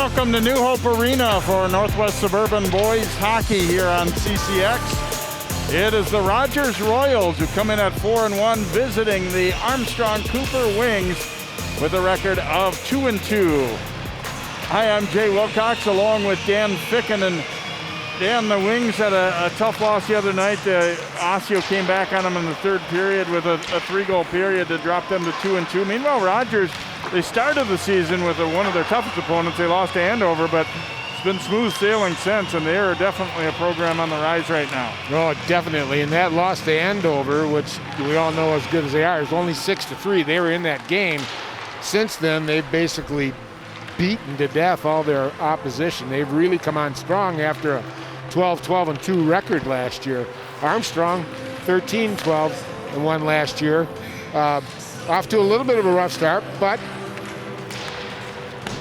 Welcome to New Hope Arena for Northwest Suburban boys hockey here on CCX. It is the Rogers Royals who come in at 4-1, visiting the Armstrong-Cooper Wings with a record of 2-2. Hi, I'm Jay Wilcox along with Dan Ficken. And Dan, the Wings had a tough loss the other night. Osseo came back on them in the third period with a 3-goal period to drop them to 2-2. Meanwhile, Rogers, they started the season with one of their toughest opponents. They lost to Andover, but it's been smooth sailing since, and they are definitely a program on the rise right now. Oh, definitely. And that loss to Andover, which we all know as good as they are, is only 6-3. They were in that game. Since then, they've basically beaten to death all their opposition. They've really come on strong after a 12-12-2 record last year. Armstrong, 13-12-1 last year. Off to a little bit of a rough start, but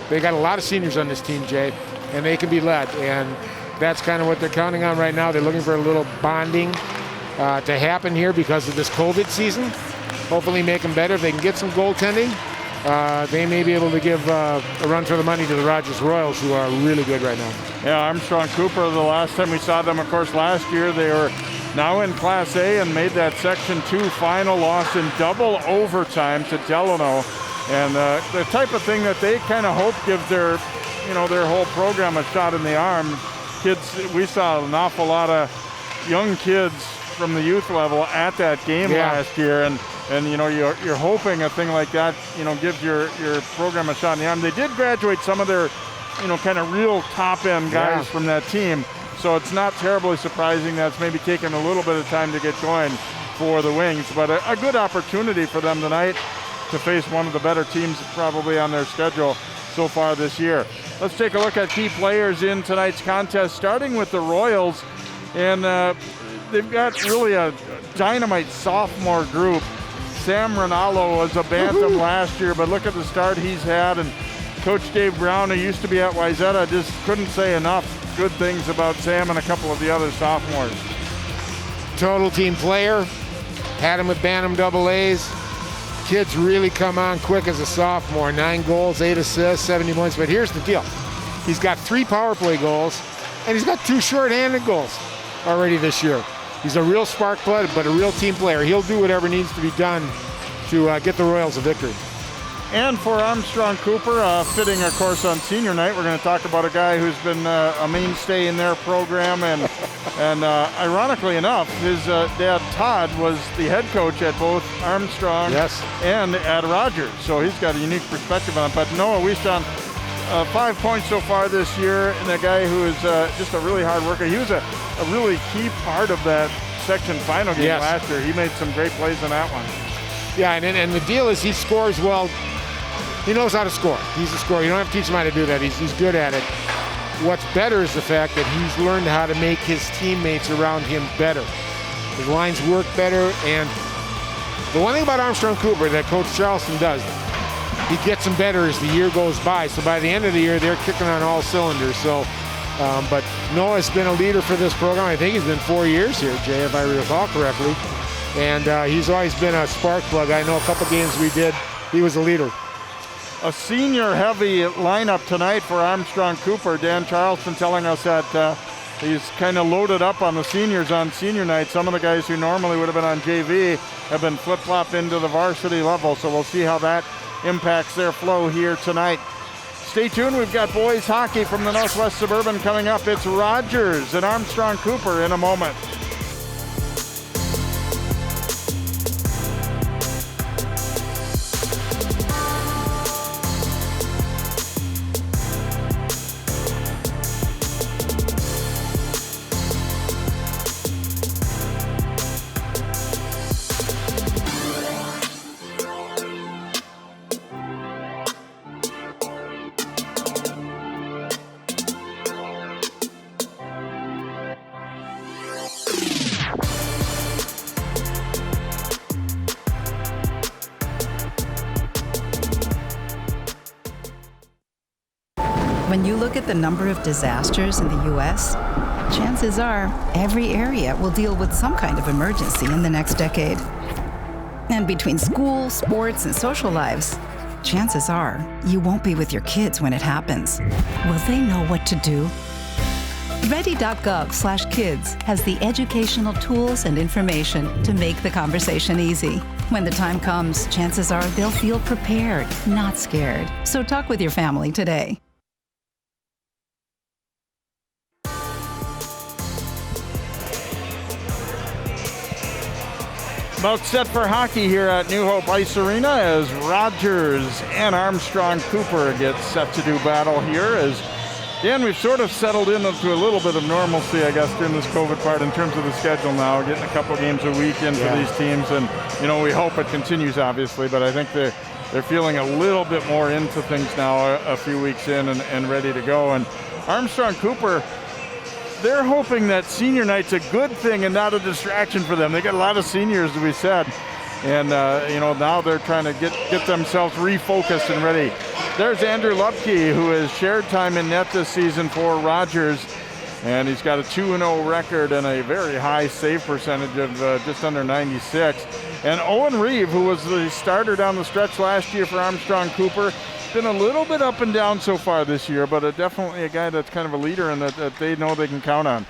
they got a lot of seniors on this team, Jay, and they can be led, and that's kind of what they're counting on right now. They're looking for a little bonding to happen here because of this COVID season. Hopefully make them better. If they can get some goaltending, they may be able to give a run for the money to the Rogers Royals, who are really good right now. Yeah, Armstrong-Cooper, the last time we saw them, of course, last year, they were now in Class A and made that Section 2 final, loss in double overtime to Delano. And the type of thing that they kind of hope gives their whole program a shot in the arm. Kids, we saw an awful lot of young kids from the youth level at that game last year, and you're hoping a thing like that, gives your program a shot in the arm. They did graduate some of their, kind of real top-end guys from that team. So it's not terribly surprising that's maybe taken a little bit of time to get going for the Wings, but a good opportunity for them tonight to face one of the better teams probably on their schedule so far this year. Let's take a look at key players in tonight's contest, starting with the Royals. And they've got really a dynamite sophomore group. Sam Rinaldo was a Bantam last year, but look at the start he's had. And Coach Dave Brown, who used to be at Wayzata, just couldn't say enough good things about Sam and a couple of the other sophomores. Total team player. Had him with Bantam AA. Kid's really come on quick as a sophomore. 9 goals, 8 assists, 70 points. But here's the deal. He's got 3 power play goals, and he's got 2 short-handed goals already this year. He's a real spark plug, but a real team player. He'll do whatever needs to be done to get the Royals a victory. And for Armstrong-Cooper, fitting, of course, on senior night, we're going to talk about a guy who's been a mainstay in their program. And ironically enough, his dad, Todd, was the head coach at both Armstrong and at Rogers. So he's got a unique perspective on it. But Noah Wieston, 5 points so far this year, and a guy who is just a really hard worker. He was a really key part of that section final game last year. He made some great plays in that one. Yeah, and the deal is he scores well. He knows how to score. He's a scorer. You don't have to teach him how to do that. He's good at it. What's better is the fact that he's learned how to make his teammates around him better. His lines work better, and the one thing about Armstrong-Cooper that Coach Charleston does, he gets them better as the year goes by. So by the end of the year, they're kicking on all cylinders. So, but Noah's been a leader for this program. I think he's been 4 years here, Jay, if I recall correctly. And he's always been a spark plug. I know a couple games we did, he was a leader. A senior-heavy lineup tonight for Armstrong-Cooper. Dan Charleston telling us that he's kind of loaded up on the seniors on senior night. Some of the guys who normally would have been on JV have been flip-flopped into the varsity level, so we'll see how that impacts their flow here tonight. Stay tuned. We've got boys hockey from the Northwest Suburban coming up. It's Rogers and Armstrong-Cooper in a moment. When you look at the number of disasters in the U.S., chances are every area will deal with some kind of emergency in the next decade. And between school, sports, and social lives, chances are you won't be with your kids when it happens. Will they know what to do? Ready.gov/kids has the educational tools and information to make the conversation easy. When the time comes, chances are they'll feel prepared, not scared. So talk with your family today. About set for hockey here at New Hope Ice Arena as Rogers and Armstrong-Cooper get set to do battle here. As Dan, we've sort of settled into a little bit of normalcy, I guess, during this COVID part in terms of the schedule now, getting a couple games a week in for these teams. And, you know, we hope it continues, obviously, but I think they're feeling a little bit more into things now a few weeks in and ready to go. And Armstrong-Cooper, they're hoping that senior night's a good thing and not a distraction for them. They got a lot of seniors, as we said. And, you know, now they're trying to get themselves refocused and ready. There's Andrew Lubke, who has shared time in net this season for Rogers. And he's got a 2-0 record and a very high save percentage of just under 96. And Owen Reeve, who was the starter down the stretch last year for Armstrong-Cooper, been a little bit up and down so far this year, but definitely a guy that's kind of a leader and that they know they can count on.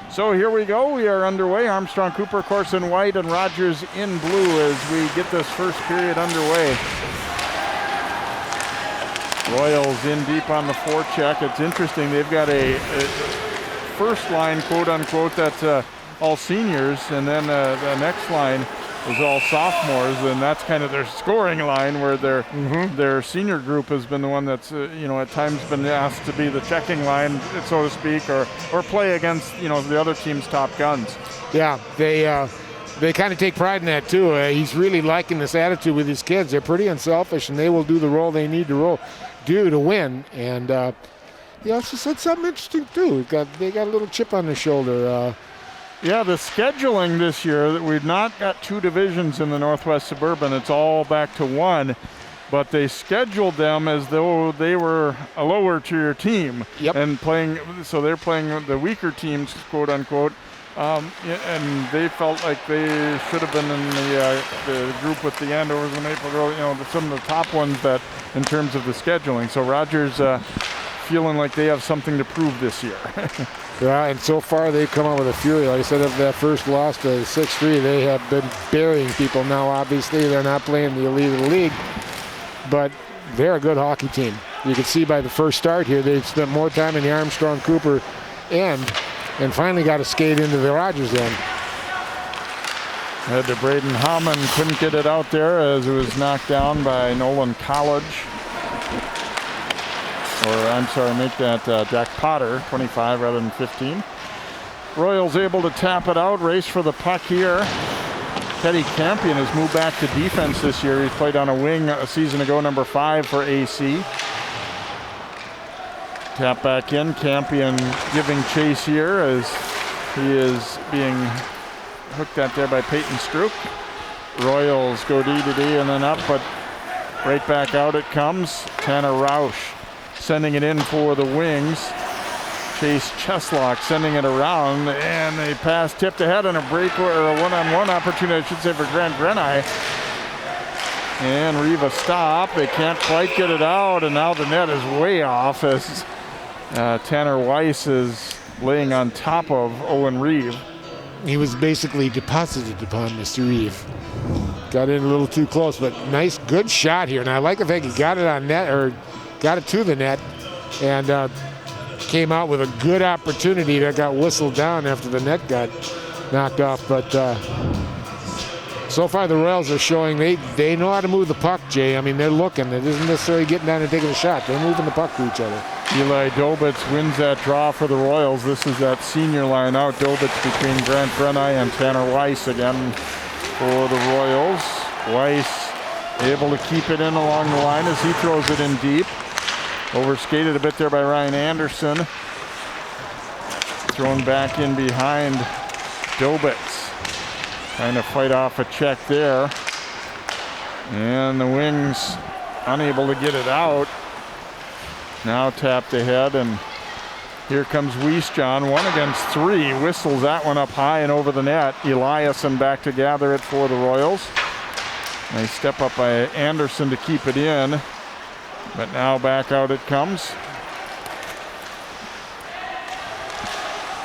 So here we go. We are underway. Armstrong-Cooper, of course, in white, and Rogers in blue as we get this first period underway. Royals in deep on the forecheck. It's interesting. They've got a first line, quote unquote, that's all seniors, and then the next line is all sophomores, and that's kind of their scoring line, where their senior group has been the one that's you know, at times been asked to be the checking line, so to speak, or play against, you know, the other team's top guns. Yeah, they kind of take pride in that too. He's really liking this attitude with his kids. They're pretty unselfish, and they will do the role they need to do to win. And he also said something interesting too. They got a little chip on their shoulder. Yeah, the scheduling this year, that we've not got two divisions in the Northwest Suburban. It's all back to one, but they scheduled them as though they were a lower tier team. Yep. And so they're playing the weaker teams, quote unquote. And they felt like they should have been in the group with the Andover's and Maple Grove, you know, some of the top ones that in terms of the scheduling. So Rogers feeling like they have something to prove this year. Yeah, and so far they've come out with a fury. Like I said, of that first loss to 6-3, they have been burying people. Now, obviously, they're not playing the elite of the league, but they're a good hockey team. You can see by the first start here, they've spent more time in the Armstrong-Cooper end and finally got a skate into the Rogers end. Head to Braden Hammond, couldn't get it out there as it was knocked down by Nolan College. Or, I'm sorry, make that Jack Potter, 25 rather than 15. Royals able to tap it out, race for the puck here. Teddy Campion has moved back to defense this year. He's played on a wing a season ago, number 5 for AC. Tap back in, Campion giving chase here as he is being hooked at there by Peyton Stroop. Royals go D to D and then up, but right back out it comes. Tanner Rausch sending it in for the wings. Chase Cheslock sending it around, and a pass tipped ahead and a break, or a one-on-one opportunity, I should say, for Grant Grenai. And Riva stop. They can't quite get it out, and now the net is way off as Tanner Weiss is laying on top of Owen Reeve. He was basically deposited upon Mr. Reeve. Got in a little too close, but nice, good shot here. And I like the fact he got it on net, or got it to the net, and came out with a good opportunity that got whistled down after the net got knocked off. But so far the Royals are showing they know how to move the puck, Jay. I mean, they're looking. It isn't necessarily getting down and taking a shot. They're moving the puck to each other. Eli Dobitz wins that draw for the Royals. This is that senior line out. Dobitz between Grant Grenai and Tanner Weiss again for the Royals. Weiss able to keep it in along the line as he throws it in deep. Overskated a bit there by Ryan Anderson. Thrown back in behind Dobitz. Trying to fight off a check there. And the Wings unable to get it out. Now tapped ahead, and here comes Wiesjohn, 1 against 3. Whistles that one up high and over the net. Eliasson back to gather it for the Royals. Nice step up by Anderson to keep it in. But now back out it comes.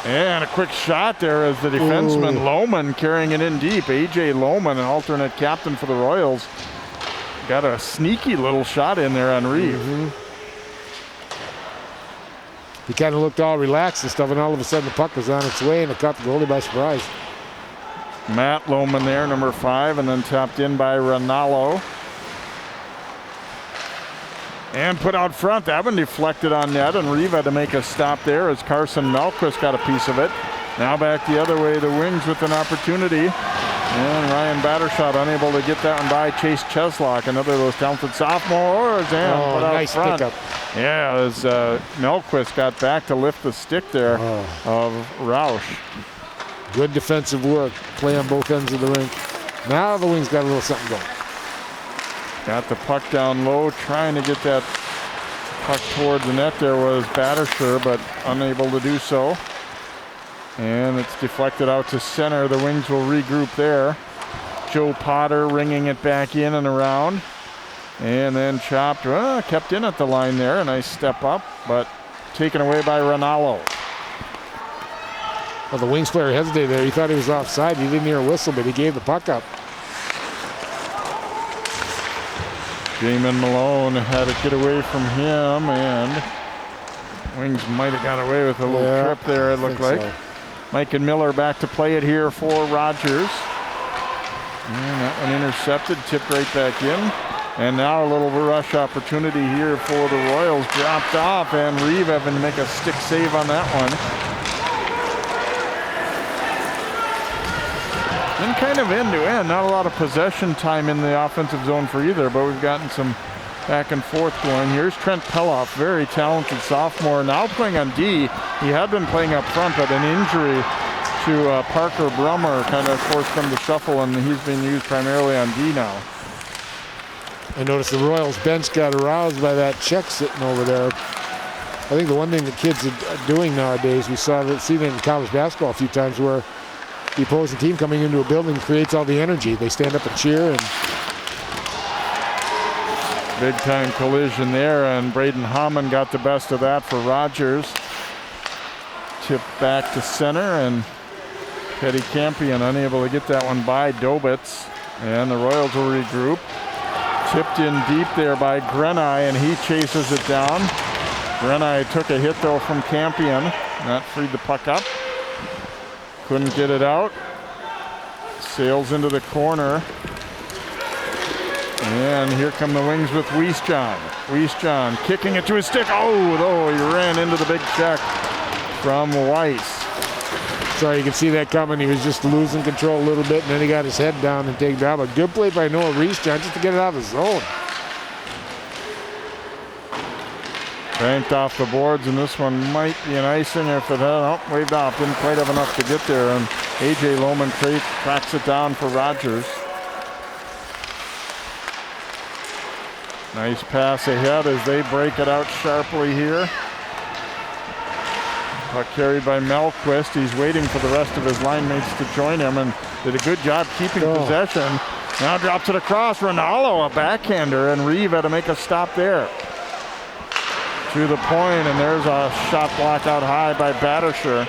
And a quick shot there as the defenseman Lohman carrying it in deep. A.J. Lohman, an alternate captain for the Royals, got a sneaky little shot in there on Reeve. He kind of looked all relaxed and stuff, and all of a sudden the puck was on its way, and it caught the goalie by surprise. Matt Lohman there, number 5, and then tapped in by Ronaldo. And put out front. That one deflected on net, and Reeve had to make a stop there as Carson Melquist got a piece of it. Now back the other way, the Wings with an opportunity. And Ryan Battershot unable to get that one by Chase Cheslock, another of those talented sophomores. And put out nice front. pickup. Yeah, as Melquist got back to lift the stick there of Roush. Good defensive work. Play on both ends of the rink. Now the Wings got a little something going. Got the puck down low, trying to get that puck toward the net. There was Battersher, but unable to do so. And it's deflected out to center. The Wings will regroup there. Joe Potter ringing it back in and around. And then chopped, kept in at the line there. A nice step up, but taken away by Ronaldo. Well, the Wings player hesitated there. He thought he was offside. He didn't hear a whistle, but he gave the puck up. Jamin Malone had to get away from him, and Wings might have got away with a little trip there, it looked like. So. Mike and Miller back to play it here for Rogers. And that one intercepted, tipped right back in. And now a little rush opportunity here for the Royals. Dropped off, and Reeve having to make a stick save on that one. And kind of end-to-end, not a lot of possession time in the offensive zone for either, but we've gotten some back and forth going. Here's Trent Peloff, very talented sophomore, now playing on D. He had been playing up front, but an injury to Parker Brummer kind of forced him to shuffle, and he's been used primarily on D now. I noticed the Royals bench got aroused by that check sitting over there. I think the one thing that kids are doing nowadays, we see that in college basketball a few times, where the opposing team coming into a building creates all the energy. They stand up and cheer. And big time collision there, and Braden Hammond got the best of that for Rogers. Tipped back to center, and Teddy Campion unable to get that one by Dobitz. And the Royals will regroup. Tipped in deep there by Grenai, and he chases it down. Grenai took a hit though from Campion. That freed the puck up. Couldn't get it out. Sails into the corner. And here come the Wings with Wiesjohn. Wiesjohn kicking it to his stick. Oh, he ran into the big check from Weiss. Sorry, you can see that coming. He was just losing control a little bit, and then he got his head down and taken down. But good play by Noah Wiesjohn just to get it out of the zone. Banked off the boards, and this one might be an icing if it had waved off. Didn't quite have enough to get there, and A.J. Lohman tracks it down for Rogers. Nice pass ahead as they break it out sharply here. Puck carried by Melquist. He's waiting for the rest of his line mates to join him, and did a good job keeping possession. Now drops it across. Ronaldo, a backhander, and Reeve had to make a stop there. To the point, and there's a shot block out high by Battersher.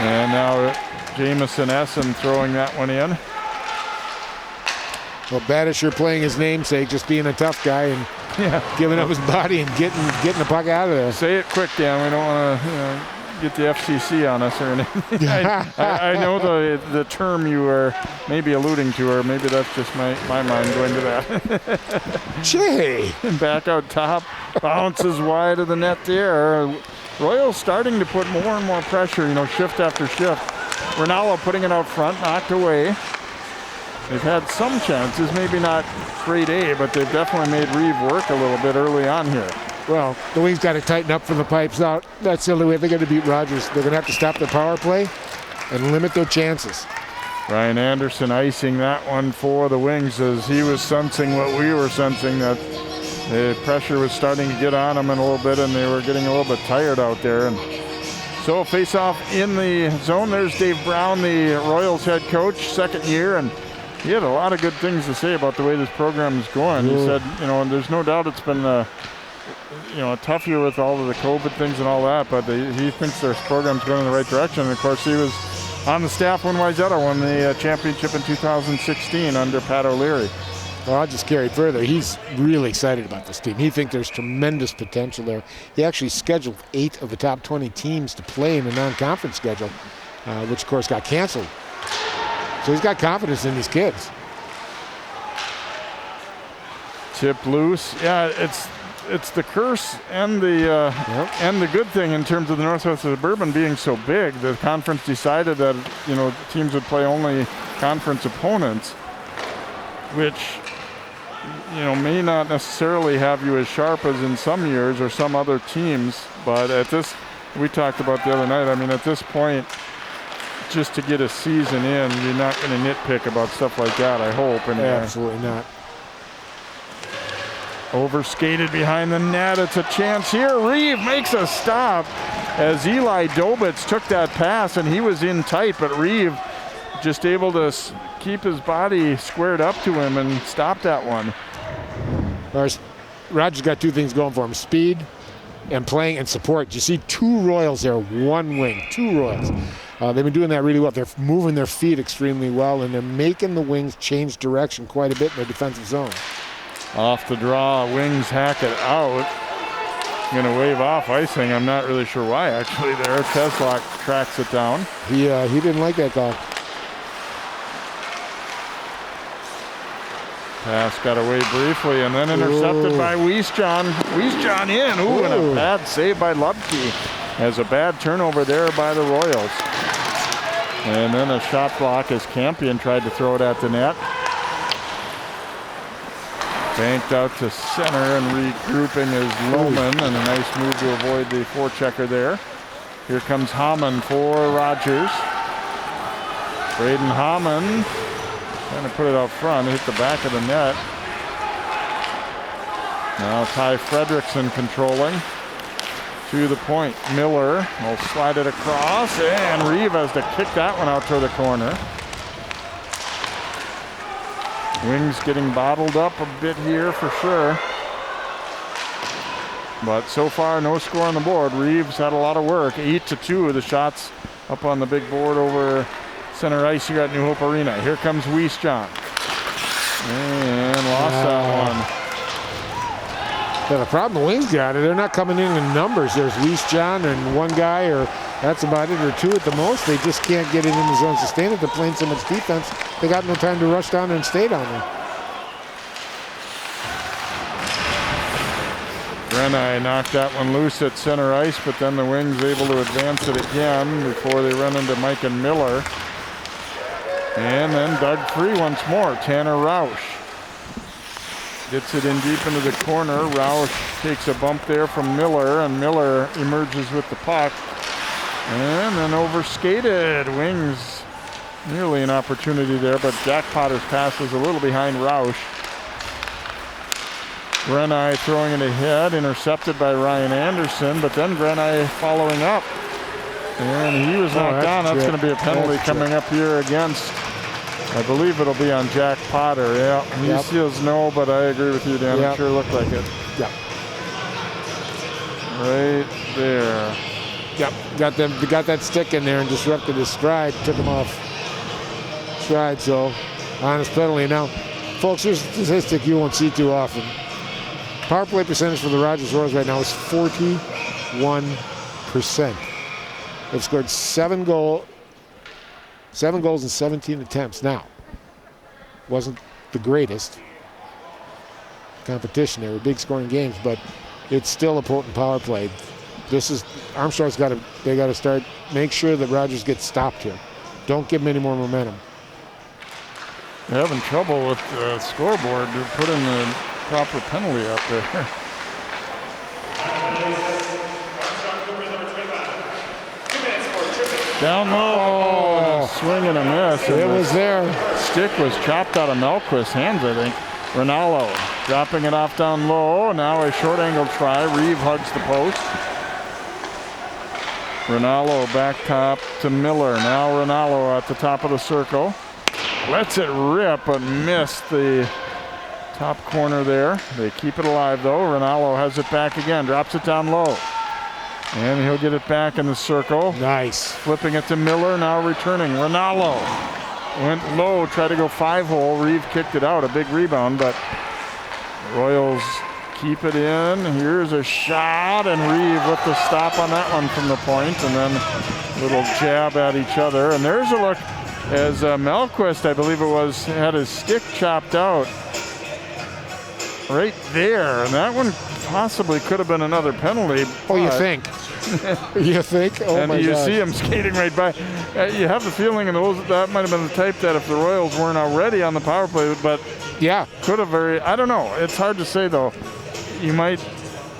And now Jamison Essen throwing that one in. Well, Battersher playing his namesake, just being a tough guy and giving up his body and getting the puck out of there. Say it quick, Dan. We don't want to get the FCC on us or anything. I know the term you were maybe alluding to, or maybe that's just my mind going to that. Jay! Back out top, bounces wide of the net there. Royals starting to put more and more pressure, shift after shift. Ronaldo putting it out front, knocked away. They've had some chances, maybe not grade A, but they've definitely made Reeve work a little bit early on here. Well, the Wings got to tighten up from the pipes out. That's the only way they're going to beat Rogers. They're going to have to stop their power play and limit their chances. Ryan Anderson icing that one for the Wings as he was sensing what we were sensing, that the pressure was starting to get on them in a little bit, and they were getting a little bit tired out there. And so face off in the zone. There's Dave Brown, the Royals head coach, second year, and he had a lot of good things to say about the way this program is going. He said, and there's no doubt it's been a tough year with all of the COVID things and all that, but he thinks their program's going in the right direction. And of course, he was on the staff when Wayzata won the championship in 2016 under Pat O'Leary. Well, I'll just carry it further. He's really excited about this team. He thinks there's tremendous potential there. He actually scheduled 8 of the top 20 teams to play in the non-conference schedule, which of course got canceled. So he's got confidence in these kids. Tip loose. Yeah, it's the curse and the good thing in terms of the Northwest Suburban being so big. The conference decided that teams would play only conference opponents, which may not necessarily have you as sharp as in some years or some other teams. But at this, we talked about the other night. I mean, at this point, just to get a season in, you're not going to nitpick about stuff like that, I hope. And absolutely not. Overskated behind the net. It's a chance here. Reeve makes a stop as Eli Dobitz took that pass, and he was in tight, but Reeve just able to keep his body squared up to him and stop that one. Rogers got 2 things going for him: speed and playing and support. You see 2 Royals there, 1 wing, 2 Royals. They've been doing that really well. They're moving their feet extremely well, and they're making the wings change direction quite a bit in their defensive zone. Off the draw, Wings hack it out. Going to wave off icing. I'm not really sure why, actually, there. Teslock tracks it down. He didn't like that call. Pass got away briefly and then intercepted by Wiesjohn. Wiesjohn in. And a bad save by Lubke. Has a bad turnover there by the Royals. And then a shot block as Campion tried to throw it at the net. Banked out to center and regrouping is Lohman, and a nice move to avoid the forechecker there. Here comes Hamann for Rogers. Braden Hamann trying to put it out front, hit the back of the net. Now Ty Fredrickson controlling to the point. Miller will slide it across, and Reeve has to kick that one out to the corner. Wings getting bottled up a bit here for sure. But so far, no score on the board. Reeves had a lot of work. 8-2, the shots up on the big board over center ice here at New Hope Arena. Here comes Wiesjohn. And lost that one. Yeah, the problem the Wings got, they're not coming in numbers. There's Wiesjohn and 1 guy, or that's about it, or 2 at the most. They just can't get it in the zone. Sustain it. They're playing so much defense. They got no time to rush down there and stay down there. Renai knocked that one loose at center ice, but then the Wings able to advance it again before they run into Mike and Miller. And then dug free once more. Tanner Rausch gets it in deep into the corner. Rausch takes a bump there from Miller, and Miller emerges with the puck. And then overskated. Wings nearly an opportunity there, but Jack Potter's pass was a little behind Rausch. Grenai throwing it ahead, intercepted by Ryan Anderson, but then Grenai following up. And he was knocked down. That's going to be a penalty coming up here against, I believe it'll be on Jack Potter. Yeah, he says no, but I agree with you, Dan. It sure looked like it. Yep. Right there. Yep, got that stick in there and disrupted his stride, took him off stride, so honest penalty. Now, folks, here's a statistic you won't see too often. Power play percentage for the Rogers Royals right now is 41%. They've scored 7 goals in 17 attempts. Now, wasn't the greatest competition. They were big scoring games, but it's still a potent power play. This is Armstrong's got to start, make sure that Rogers gets stopped here. Don't give him any more momentum. They're having trouble with the scoreboard to put in the proper penalty up there. Down low, swing and a miss. It was there. Stick was chopped out of Melquist's hands, I think. Rinaldo dropping it off down low. Now a short angle try. Reeve hugs the post. Rinaldo back top to Miller. Now Rinaldo at the top of the circle. lets it rip, but missed the top corner there. They keep it alive though. Ronaldo has it back again, drops it down low. And he'll get it back in the circle. Nice. Flipping it to Miller, now returning. Ronaldo went low, tried to go 5-hole. Reeve kicked it out, a big rebound, but Royals keep it in. Here's a shot, and Reeve with the stop on that one from the point, and then a little jab at each other. And there's a look as Melquist, I believe it was, had his stick chopped out right there, and that one possibly could have been another penalty. Oh, you think? You think? Oh, and my you gosh. see him skating right by. You have the feeling, and that might have been the type that if the Royals weren't already on the power play, but yeah, could have I don't know. It's hard to say though. You might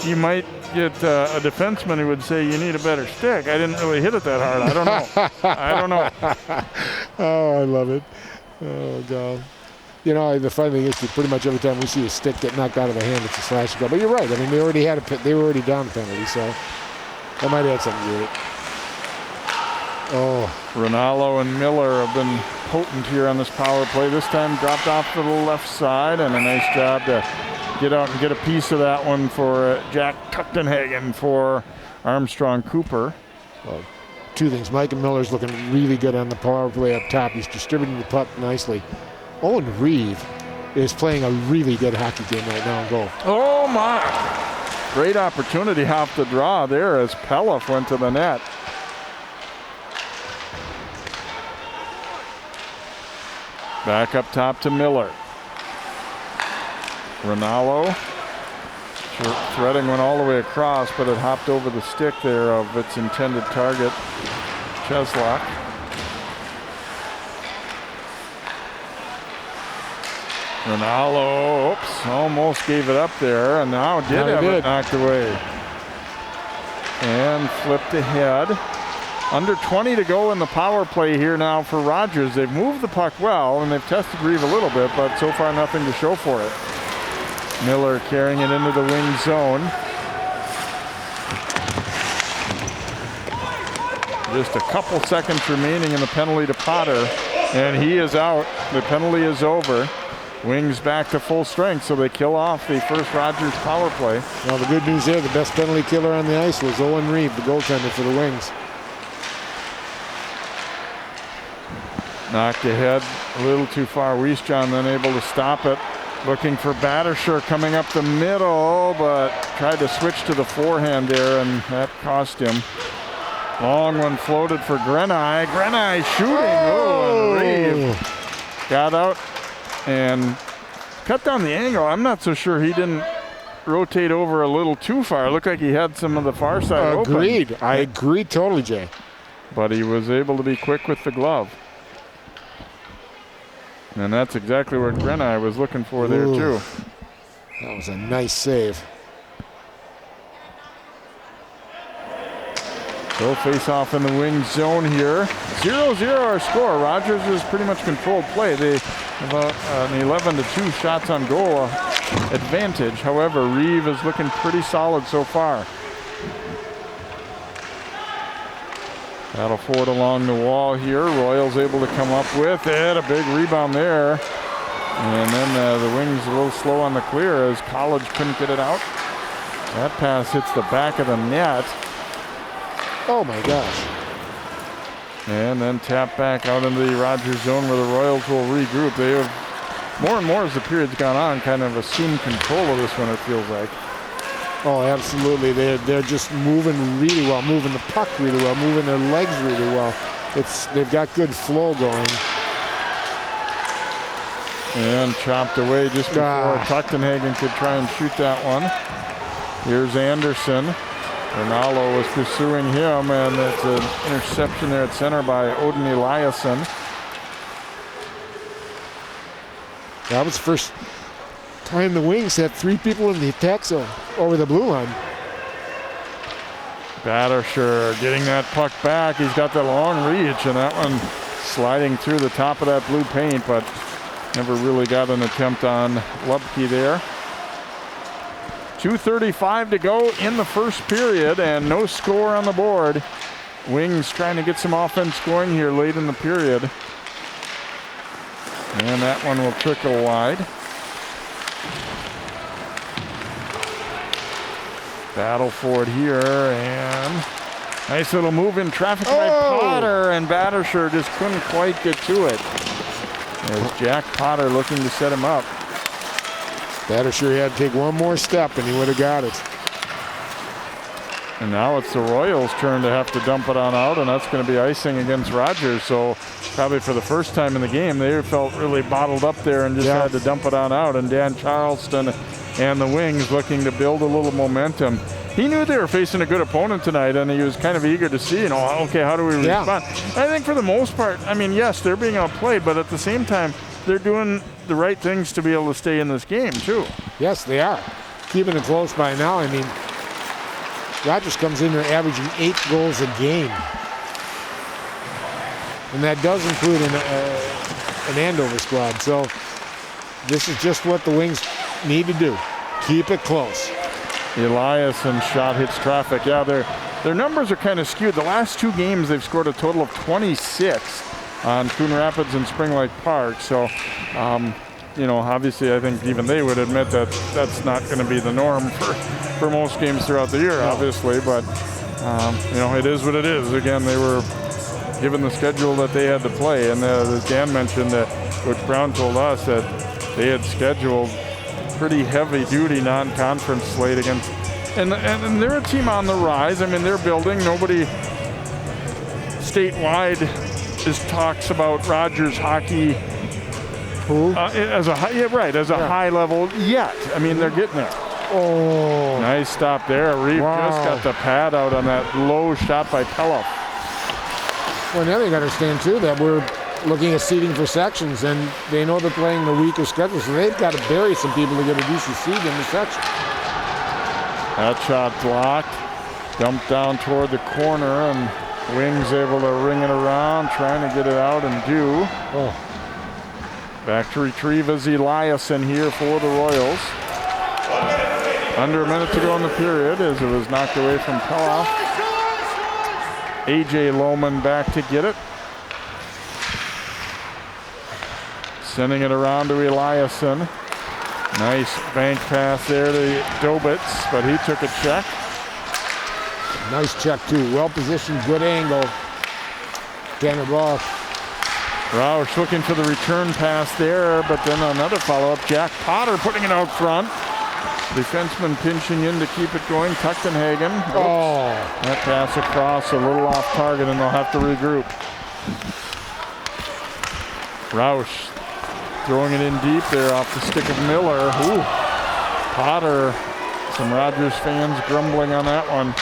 get a defenseman who would say you need a better stick. I didn't really hit it that hard. I don't know. I don't know. Oh, I love it. Oh, God. You know, the funny thing is that pretty much every time we see a stick get knocked out of the hand, it's a slash goal. But you're right. I mean, they were already down a penalty, so that might have something to do with it. Oh. Ronaldo and Miller have been potent here on this power play. This time dropped off to the left side, and a nice job to get out and get a piece of that one for Jack Tuchtenhagen for Armstrong-Cooper. Well, two things. Mike and Miller's looking really good on the power play up top. He's distributing the puck nicely. Owen Reeve is playing a really good hockey game right now in goal. Oh, my. Great opportunity off the draw there as Pelliff went to the net. Back up top to Miller. Ronaldo threading went all the way across, but it hopped over the stick there of its intended target, Cheslak. Ronaldo, oops, almost gave it up there, and now did have it knocked away. And flipped ahead. Under 20 to go in the power play here now for Rogers. They've moved the puck well, and they've tested Reeve a little bit, but so far nothing to show for it. Miller carrying it into the wing zone. Just a couple seconds remaining in the penalty to Potter, and he is out. The penalty is over. Wings back to full strength, so they kill off the first Rogers power play. Well, the good news there, the best penalty killer on the ice was Owen Reeve, the goaltender for the Wings. Knocked ahead a little too far. Wiesjohn then able to stop it. Looking for Battersher coming up the middle, but tried to switch to the forehand there, and that cost him. Long one floated for Grenai. Grenai shooting. Oh, and Reeve got out and cut down the angle. I'm not so sure he didn't rotate over a little too far. It looked like he had some of the far side open. Agreed. I agree totally, Jay. But he was able to be quick with the glove. And that's exactly what Grenai was looking for there, too. That was a nice save. So face off in the wing zone here. 0-0 our score. Rogers has pretty much controlled play. They have an 11-2 shots on goal advantage. However, Reeve is looking pretty solid so far. Battle for it along the wall here. Royals able to come up with it. A big rebound there. And then the Wings a little slow on the clear as College couldn't get it out. That pass hits the back of the net. Oh my gosh. And then tap back out into the Rogers zone where the Royals will regroup. They have, more and more as the period's gone on, kind of assumed control of this one, it feels like. Oh, absolutely. They're just moving really well, moving the puck really well, moving their legs really well. They've got good flow going. And chopped away just before Tuchtenhagen could try and shoot that one. Here's Anderson. Ronaldo was pursuing him, and it's an interception there at center by Odin Eliasson. That was the first time the Wings had three people in the attack zone over the blue line. Battersher getting that puck back. He's got that long reach, and that one sliding through the top of that blue paint, but never really got an attempt on Lubke there. 2:35 to go in the first period, and no score on the board. Wings trying to get some offense going here late in the period. And that one will trickle wide. Battle for it here, and nice little move in traffic by Potter, and Battersher just couldn't quite get to it. There's Jack Potter looking to set him up. Battersher had to take one more step, and he would have got it. And now it's the Royals' turn to have to dump it on out, and that's going to be icing against Rogers. So probably for the first time in the game, they felt really bottled up there and just had to dump it on out. And Dan Charleston and the Wings looking to build a little momentum. He knew they were facing a good opponent tonight, and he was kind of eager to see, okay, how do we respond? I think for the most part, I mean, yes, they're being outplayed, but at the same time, they're doing the right things to be able to stay in this game, too. Yes, they are. Keeping it close by now. I mean, Rogers comes in there averaging 8 goals a game. And that does include an Andover squad. So this is just what the Wings need to do. Keep it close. Eliasson shot hits traffic. Yeah, their numbers are kind of skewed. The last 2 games, they've scored a total of 26 on Coon Rapids and Spring Lake Park. So, obviously I think even they would admit that that's not going to be the norm for most games throughout the year, obviously. But, it is what it is. Again, they were given the schedule that they had to play. And as Dan mentioned, that Coach Brown told us that they had scheduled pretty heavy-duty non-conference slate against, and they're a team on the rise. I mean, they're building. Nobody statewide talks about Rogers hockey as a high level yet. I mean, they're getting there. Oh, nice stop there. Reeve just got the pad out on that low shot by Pelloff. Well, now they got to understand too that we're looking at seeding for sections, and they know they're playing the weaker schedule, so they've got to bury some people to get a decent seed in the section. That shot blocked, dumped down toward the corner, and Wings able to ring it around, trying to get it out and do. Back to retrieve is Eliasson here for the Royals. Under a minute to go in the period as it was knocked away from Pelloff. A.J. Lohman back to get it. Sending it around to Eliasson. Nice bank pass there to Dobitz, but he took a check. Nice check too. Well positioned, good angle. Tanner Ross. Roush looking for the return pass there, but then another follow-up. Jack Potter putting it out front. Defenseman pinching in to keep it going. Tuchtenhagen. That pass across a little off target, and they'll have to regroup. Roush throwing it in deep there off the stick of Miller. Potter. Some Rogers fans grumbling on that one.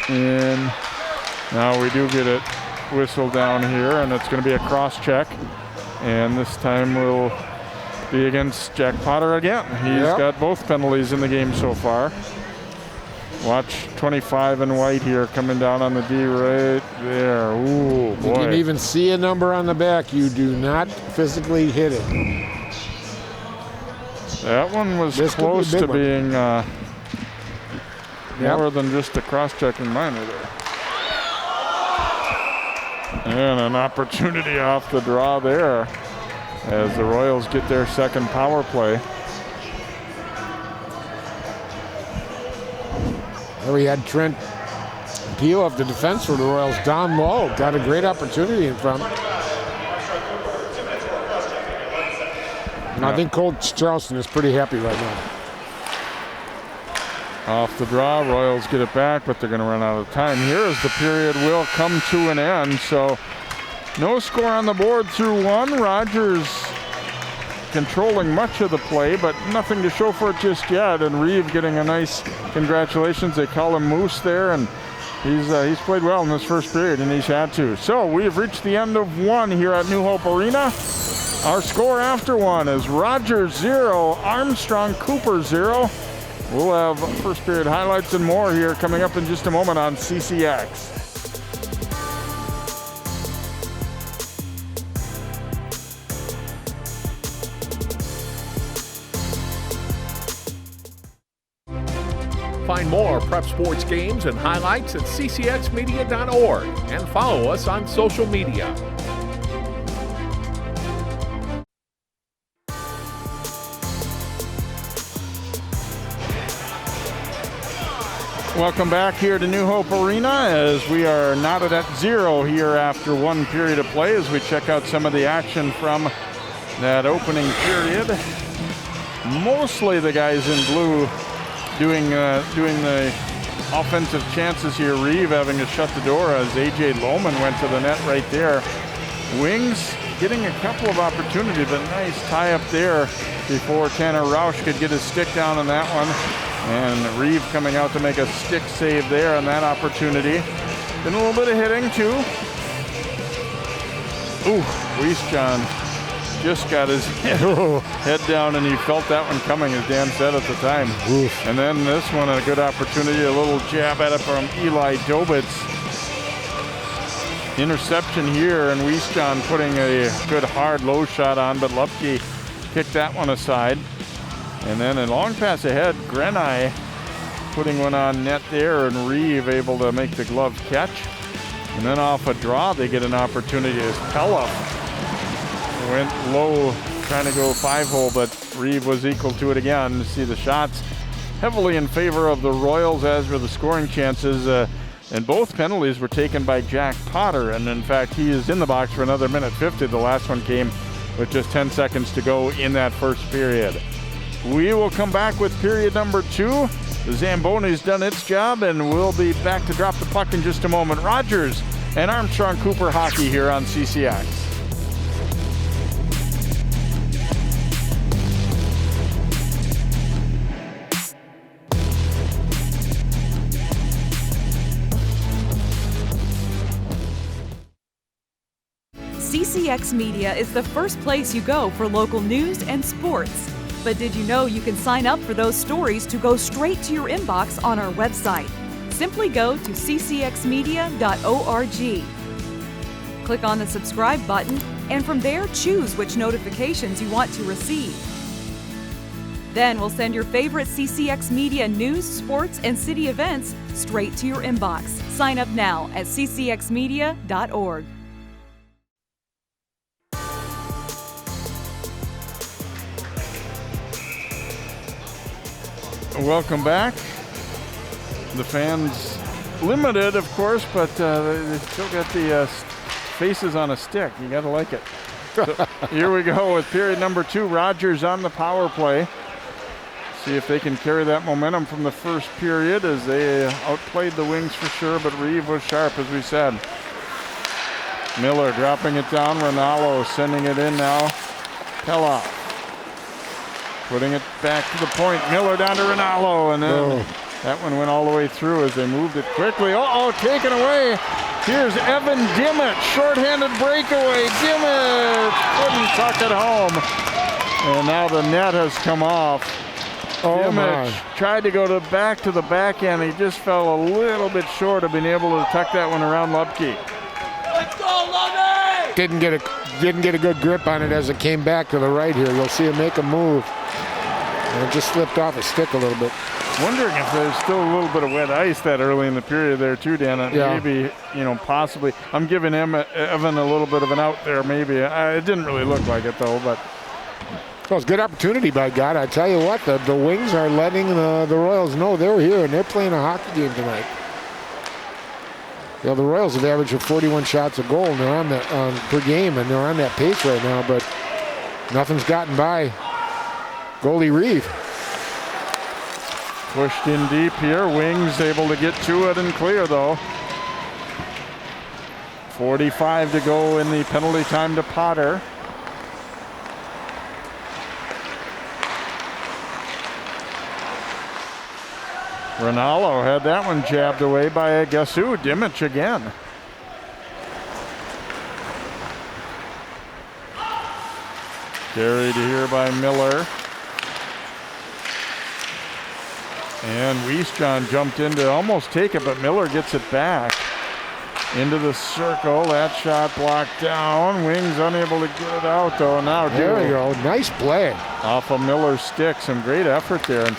And now we do get it whistled down here, and it's going to be a cross check. And this time will be against Jack Potter again. He's got both penalties in the game so far. Watch 25 in white here coming down on the D right there. Ooh, boy. You can even see a number on the back. You do not physically hit it. That one was close to being more than just a cross-checking minor there. And an opportunity off the draw there as the Royals get their second power play. There we had Trent Peel off the defense for the Royals down low. Got a great opportunity in front. And I think Coach Charleston is pretty happy right now. Off the draw, Royals get it back, but they're going to run out of time here as the period will come to an end. So no score on the board through one. Rogers controlling much of the play, but nothing to show for it just yet. And Reeve getting a nice congratulations. They call him Moose there, and he's played well in this first period, and he's had to. So we have reached the end of one here at New Hope Arena. Our score after one is Rogers 0, Armstrong-Cooper 0. We'll have first period highlights and more here coming up in just a moment on CCX. Find more prep sports games and highlights at ccxmedia.org and follow us on social media. Welcome back here to New Hope Arena as we are knotted at 0 here after one period of play as we check out some of the action from that opening period. Mostly the guys in blue doing the offensive chances here. Reeve having to shut the door as A.J. Lohman went to the net right there. Wings getting a couple of opportunities, but nice tie up there before Tanner Rausch could get his stick down on that one. And Reeve coming out to make a stick save there on that opportunity. Been a little bit of hitting too. Ooh, Wiesjohn just got his head down and he felt that one coming, as Dan said at the time. Oof. And then this one, a good opportunity, a little jab at it from Eli Dobitz. Interception here, and Wiesjohn putting a good hard low shot on, but Lupke kicked that one aside. And then a long pass ahead, Grenai putting one on net there, and Reeve able to make the glove catch. And then off a draw, they get an opportunity as Pella went low, trying to go 5-hole, but Reeve was equal to it again. You see the shots heavily in favor of the Royals, as were the scoring chances. And both penalties were taken by Jack Potter. And in fact, he is in the box for another minute 50. The last one came with just 10 seconds to go in that first period. We will come back with period number 2. The Zamboni's done its job, and we'll be back to drop the puck in just a moment. Rogers and Armstrong-Cooper hockey here on CCX. CCX Media is the first place you go for local news and sports. But did you know you can sign up for those stories to go straight to your inbox on our website? Simply go to ccxmedia.org. Click on the subscribe button, and from there choose which notifications you want to receive. Then we'll send your favorite CCX Media news, sports, and city events straight to your inbox. Sign up now at ccxmedia.org. Welcome back. The fans limited, of course, but they still got the faces on a stick. You got to like it. So here we go with period number 2. Rogers on the power play. See if they can carry that momentum from the first period, as they outplayed the Wings for sure, but Reeve was sharp, as we said. Miller dropping it down. Ronaldo sending it in now. Pella putting it back to the point. Miller down to Ronaldo, and then that one went all the way through as they moved it quickly. Taken away. Here's Evan Dimmitt, shorthanded breakaway. Dimmitt couldn't tuck it home. And now the net has come off. Dimmitt tried to go back to the backhand. He just fell a little bit short of being able to tuck that one around Lupke. Let's go, Lovey! Didn't get a good grip on it as it came back to the right here. You'll see him make a move. And it just slipped off his stick a little bit. Wondering if there's still a little bit of wet ice that early in the period there too, Dan. Yeah. Maybe, possibly. I'm giving Evan a little bit of an out there, maybe. It didn't really look like it though, but. Well, it's a good opportunity by God. I tell you what, the Wings are letting the Royals know they're here and they're playing a hockey game tonight. The Royals have averaged 41 shots a goal, and they're on that per game, and they're on that pace right now. But nothing's gotten by goalie Reeve. Pushed in deep here. Wings able to get to it and clear though. 45 to go in the penalty time to Potter. Ronaldo had that one jabbed away by guess who? Dimmitt again. Carried here by Miller. And Wiesjohn jumped in to almost take it, but Miller gets it back into the circle. That shot blocked down. Wings unable to get it out though. Now there we go. Nice play. Off of Miller's stick. Some great effort there. And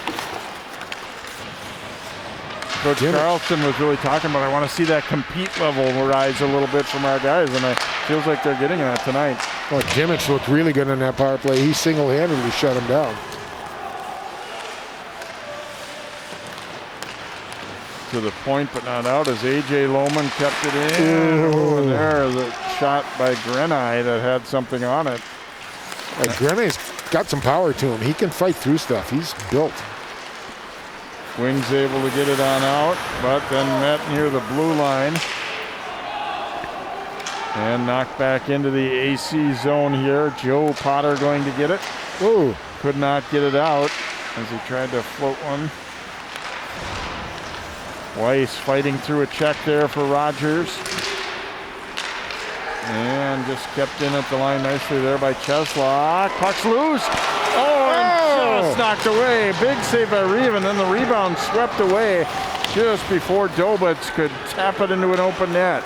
Coach Carlson was really talking about, I want to see that compete level rise a little bit from our guys, and it feels like they're getting that tonight. Well, Dimmitt looked really good on that power play. He single-handedly shut him down. to the point, but not out, as A.J. Lohman kept it in. Oh, and there's a shot by Grenai that had something on it. Grenai's got some power to him. He can fight through stuff. He's built. Wings able to get it on out, but then met near the blue line. And knocked back into the AC zone here. Joe Potter going to get it. Ooh. Could not get it out as he tried to float one. Weiss fighting through a check there for Rogers. And just kept in at the line nicely there by Cheslock. Puck's loose. Oh, and just knocked away. Big save by Reeve, and then the rebound swept away just before Dobitz could tap it into an open net.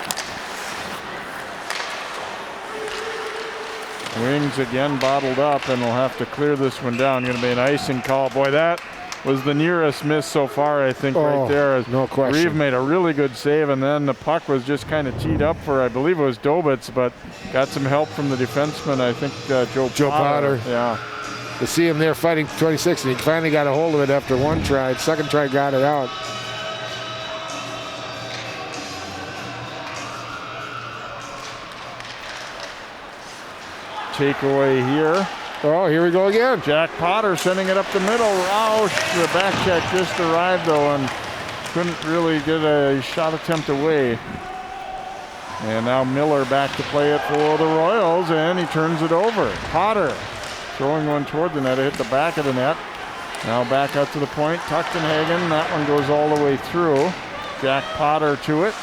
Wings again bottled up, and we'll have to clear this one down. Going to be an icing call. Boy, that was the nearest miss so far, I think, right there. No question. Reeve made a really good save, and then the puck was just kind of teed up for, I believe it was Dobitz, but got some help from the defenseman, I think Joe Potter. Yeah. To see him there fighting 26, and he finally got a hold of it after one try. Second try got it out. Takeaway here. Oh, here we go again. Jack Potter sending it up the middle. Roush, the back check just arrived though and couldn't really get a shot attempt away. And now Miller back to play it for the Royals, and he turns it over. Potter throwing one toward the net, hit the back of the net. Now back out to the point, Tuchtenhagen, that one goes all the way through. Jack Potter to it.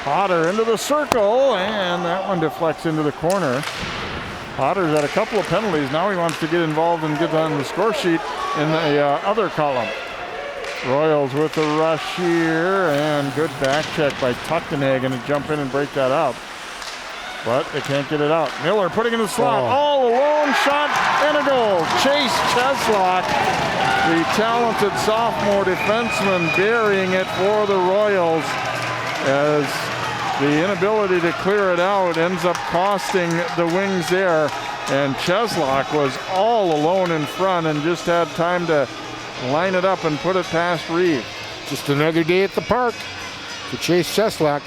Potter into the circle, and that one deflects into the corner. Potter's had a couple of penalties. Now he wants to get involved and get on the score sheet in the other column. Royals with a rush here, and good back check by Tuchtenhagen to jump in and break that up. But they can't get it out. Miller putting it in the slot. All alone, shot, and a goal. Chase Cheslock, the talented sophomore defenseman, burying it for the Royals, as the inability to clear it out ends up costing the Wings there. And Cheslock was all alone in front and just had time to line it up and put it past Reeve. Just another day at the park for Chase Cheslock.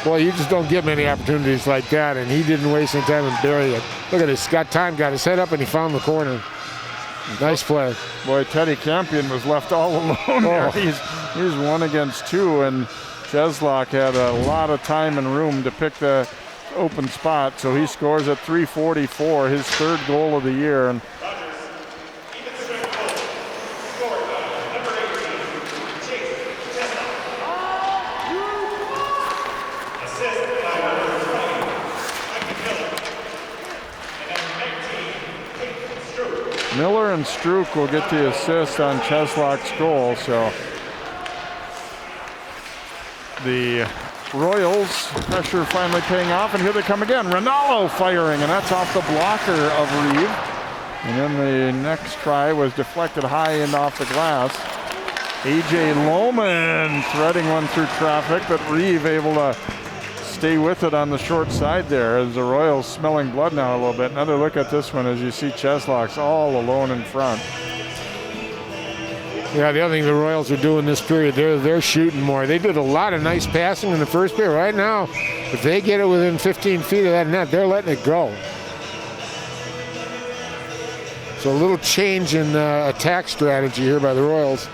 Boy, you just don't get many opportunities like that, and he didn't waste any time and bury it. Look at this, got time, got his head up, and he found the corner. Nice play. Boy, Teddy Campion was left all alone there. He's 1 against 2, and Cheslock had a lot of time and room to pick the open spot, so he scores at .344, his third goal of the year. And Miller and Strouk will get the assist on Cheslock's goal, so the Royals pressure finally paying off, and here they come again. Rinaldo firing, and that's off the blocker of Reeve. And then the next try was deflected high and off the glass. A.J. Lohman threading one through traffic, but Reeve able to stay with it on the short side there, as the Royals smelling blood now a little bit. Another look at this one as you see Cheslock's all alone in front. Yeah, the other thing the Royals are doing this period, they're shooting more. They did a lot of nice passing in the first period. Right now, if they get it within 15 feet of that net, they're letting it go. So a little change in attack strategy here by the Royals.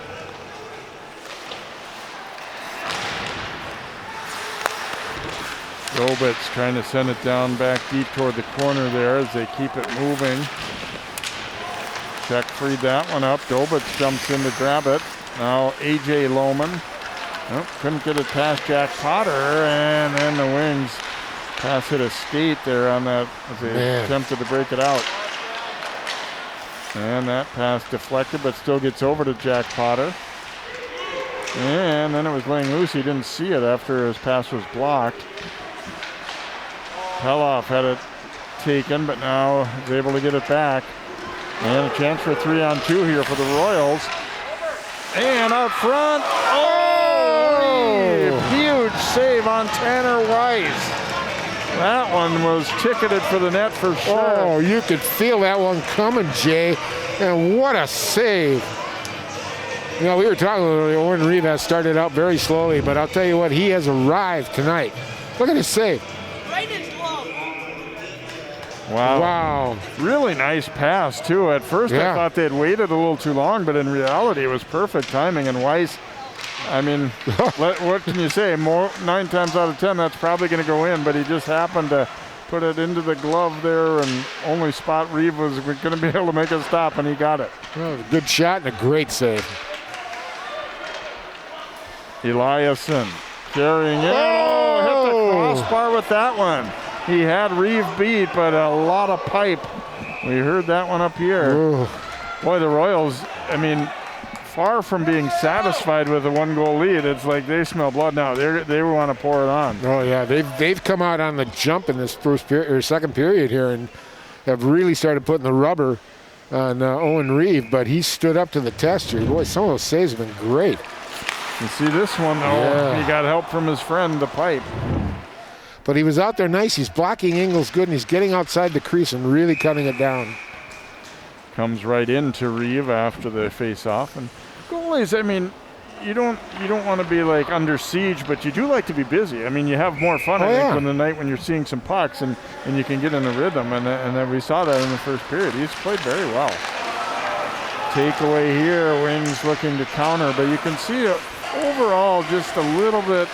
Dobitz trying to send it down back deep toward the corner there as they keep it moving. Check freed that one up. Dobitz jumps in to grab it. Now A.J. Lohman. Nope, couldn't get it past Jack Potter, and then the Wings pass hit a skate there on that as they attempted to break it out. And that pass deflected, but still gets over to Jack Potter. And then it was laying loose. He didn't see it after his pass was blocked. Peloff had it taken, but now is able to get it back. And a chance for a 3-on-2 here for the Royals. And up front, huge save on Tanner Weiss. That one was ticketed for the net for sure. Oh, you could feel that one coming, Jay. And what a save. You know, we were talking about Owen Reeve has started out very slowly, but I'll tell you what, he has arrived tonight. Look at his save. Right in his glove. Wow. Wow. Really nice pass, too. At first, I thought they'd waited a little too long, but in reality, it was perfect timing. And Weiss, I mean, what can you say? 9 times out of 10, that's probably going to go in, but he just happened to put it into the glove there, and only spot Reeve was going to be able to make a stop, and he got it. Well, good shot and a great save. Eliasson carrying it. Oh, hit the crossbar with that one. He had Reeve beat, but a lot of pipe. We heard that one up here. Ooh. Boy, the Royals, I mean, far from being satisfied with a 1-goal lead. It's like they smell blood now. They want to pour it on. Oh yeah, they've come out on the jump in this second period here and have really started putting the rubber on Owen Reeve, but he stood up to the test here. Boy, some of those saves have been great. You see this one, though, he got help from his friend, the pipe. But he was out there nice. He's blocking Ingles good, and he's getting outside the crease and really cutting it down. Comes right into Reeve after the face-off. And goalies, I mean, you don't want to be like under siege, but you do like to be busy. I mean, you have more fun, I think, when you're seeing some pucks and you can get in a rhythm. And then we saw that in the first period. He's played very well. Takeaway here, Wings looking to counter, but you can see overall just a little bit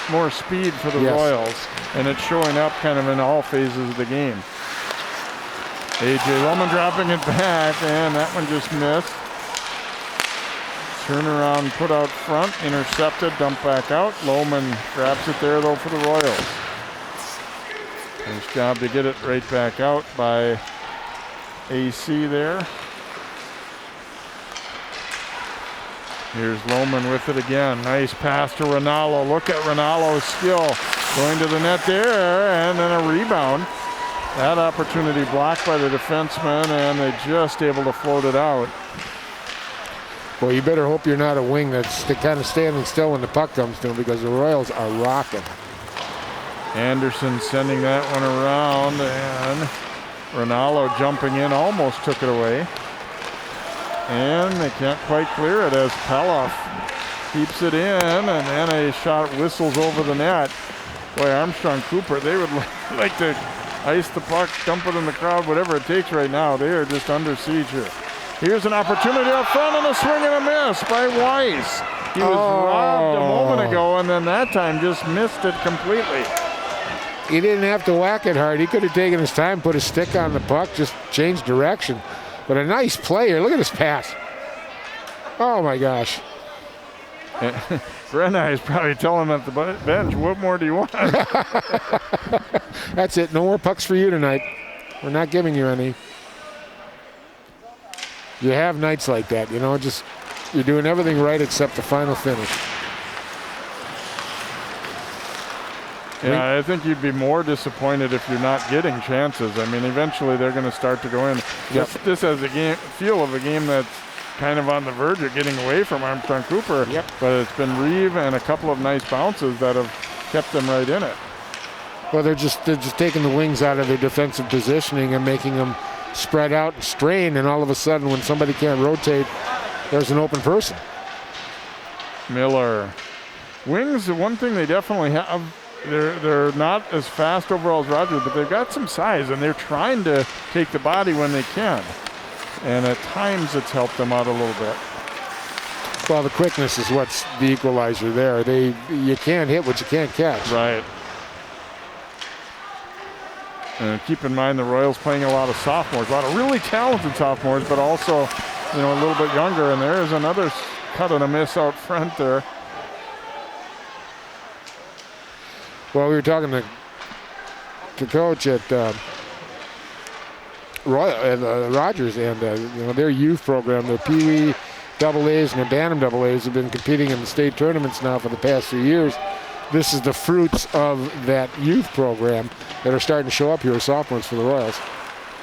more speed for the Royals, and it's showing up kind of in all phases of the game. A.J. Lohman dropping it back, and that one just missed. Turnaround put out front, intercepted, dumped back out. Lohman grabs it there, though, for the Royals. Nice job to get it right back out by AC there. Here's Lohman with it again. Nice pass to Rinaldo. Look at Rinaldo's skill. Going to the net there, and then a rebound. That opportunity blocked by the defenseman, and they just able to float it out. Well, you better hope you're not a wing that's kind of standing still when the puck comes to him, because the Royals are rocking. Anderson sending that one around, and Rinaldo jumping in almost took it away. And they can't quite clear it as Peloff keeps it in, and then a shot whistles over the net. Boy, Armstrong-Cooper, they would like to ice the puck, dump it in the crowd, whatever it takes right now. They are just under siege here. Here's an opportunity up front, and a swing and a miss by Weiss. He was robbed a moment ago, and then that time just missed it completely. He didn't have to whack it hard. He could have taken his time, put a stick on the puck, just changed direction. But a nice player. Look at his pass. Oh, my gosh. Brenna is probably telling him at the bench, what more do you want? That's it. No more pucks for you tonight. We're not giving you any. You have nights like that, you know, just you're doing everything right except the final finish. Yeah, I think you'd be more disappointed if you're not getting chances. I mean, eventually they're going to start to go in. Yep. This has a feel of a game that's kind of on the verge of getting away from Armstrong-Cooper. Yep. But it's been Reeve and a couple of nice bounces that have kept them right in it. Well, they're just taking the Wings out of their defensive positioning and making them spread out and strain, and all of a sudden when somebody can't rotate, there's an open person. Miller. Wings, the one thing they definitely have, they're not as fast overall as Rogers, but they've got some size, and they're trying to take the body when they can. And at times it's helped them out a little bit. Well, the quickness is what's the equalizer there. You can't hit what you can't catch. Right. And keep in mind the Royals playing a lot of sophomores, a lot of really talented sophomores, but also, you know, a little bit younger. And there is another cut and a miss out front there. Well, we were talking to coach at Rogers, and you know, their youth program, their Pee Wee AA-As and their Bantam AA-As have been competing in the state tournaments now for the past few years. This is the fruits of that youth program that are starting to show up here as sophomores for the Royals.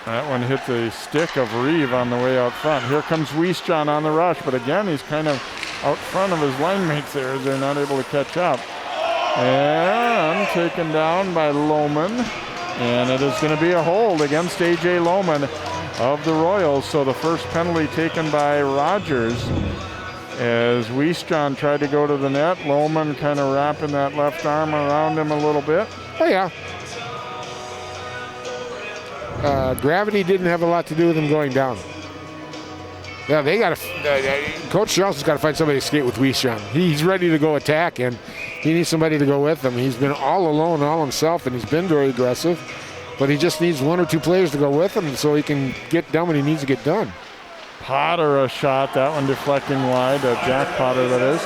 That one hit the stick of Reeve on the way out front. Here comes Wiesjohn on the rush, but again, he's kind of out front of his line mates there as they're not able to catch up. And taken down by Lohman. And it is going to be a hold against A.J. Lohman of the Royals. So the first penalty taken by Rogers. As Wiestron tried to go to the net, Lohman kind of wrapping that left arm around him a little bit. Oh, yeah. Gravity didn't have a lot to do with him going down. Yeah, they got to. Coach Charleston's got to find somebody to skate with Wiestron. He's ready to go attack, and he needs somebody to go with him. He's been all alone, all himself, and he's been very aggressive. But he just needs one or two players to go with him so he can get done what he needs to get done. Potter a shot, that one deflecting wide. Jack Potter, that is.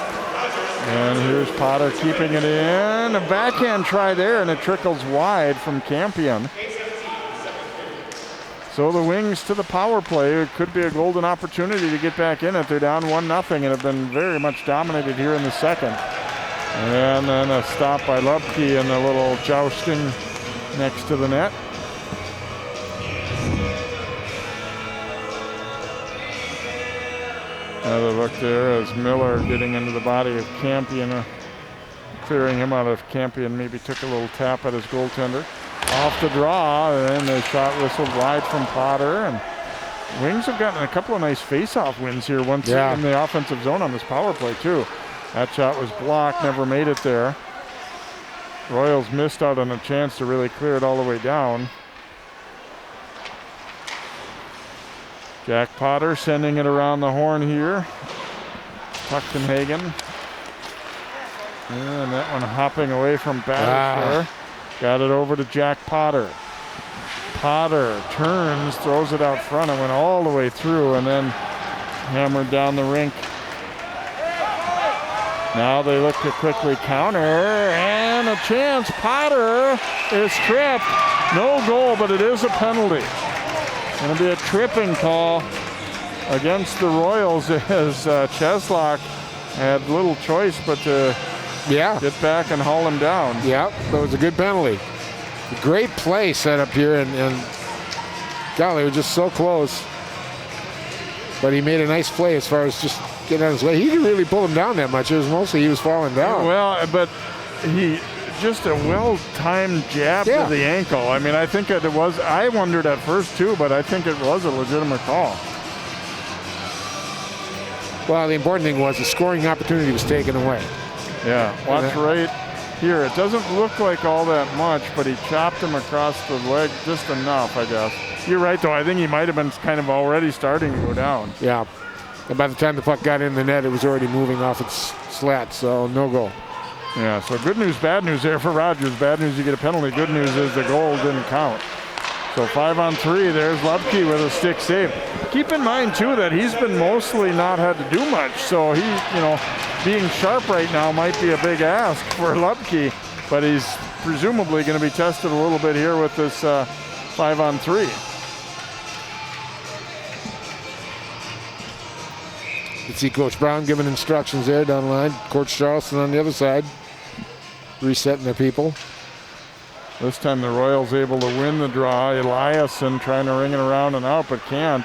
And here's Potter keeping it in. A backhand try there, and it trickles wide from Campion. So the Wings to the power play. It could be a golden opportunity to get back in it. They're down 1-0 and have been very much dominated here in the second. And then a stop by Lubke and a little jousting next to the net. Another look there as Miller getting into the body of Campion, clearing him out of Campion. Maybe took a little tap at his goaltender. Off the draw, and the shot whistled wide from Potter. And Wings have gotten a couple of nice face-off wins here once in the offensive zone on this power play too. That shot was blocked, never made it there. Royals missed out on a chance to really clear it all the way down. Jack Potter sending it around the horn here. Tuchtenhagen. And that one hopping away from Battershaw. Got it over to Jack Potter. Potter turns, throws it out front, and went all the way through and then hammered down the rink. Now they look to quickly counter, and a chance. Potter is tripped. No goal, but it is a penalty. Going to be a tripping call against the Royals as Cheslock had little choice but to get back and haul him down. Yeah, that was a good penalty. A great play set up here, and golly, it was just so close. But he made a nice play as far as just getting on his way. He didn't really pull him down that much. It was mostly he was falling down. Well, but he just a well-timed jab to the ankle. I mean, I think it was, I wondered at first too, but I think it was a legitimate call. Well, the important thing was the scoring opportunity was taken away. Yeah, watch right here. It doesn't look like all that much, but he chopped him across the leg just enough, I guess. You're right, though. I think he might have been kind of already starting to go down. Yeah, and by the time the puck got in the net, it was already moving off its slat, so no goal. Yeah, so good news, bad news there for Rogers. Bad news, you get a penalty. Good news is the goal didn't count. So 5-on-3, there's Lubke with a stick save. Keep in mind, too, that he's been mostly not had to do much. So he, being sharp right now might be a big ask for Lubke, but he's presumably going to be tested a little bit here with this 5-on-3. You see Coach Brown giving instructions there down the line. Coach Charleston on the other side, resetting their people. This time the Royals able to win the draw. Eliasson trying to ring it around and out, but can't.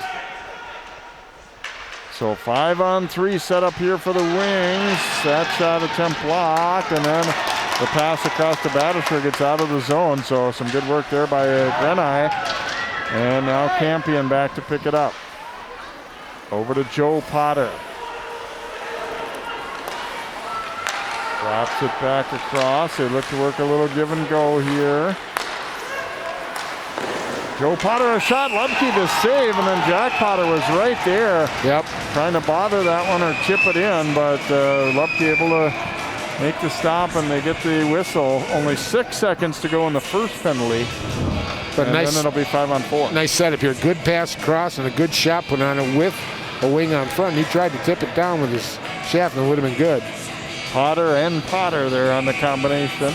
So 5-on-3 set up here for the Wings. That shot attempt blocked, and then the pass across the Battershaw gets out of the zone. So some good work there by Grenai. And now Campion back to pick it up. Over to Joe Potter. Drops it back across. They look to work a little give and go here. Joe Potter a shot. Lubke to save, and then Jack Potter was right there. Yep. Trying to bother that one or chip it in, but Lubke able to make the stop, and they get the whistle. Only 6 seconds to go in the first penalty. But and nice, then it'll be 5-on-4. Nice setup here. Good pass across and a good shot put on it with a wing on front. He tried to tip it down with his shaft, and it would have been good. Potter and Potter there on the combination.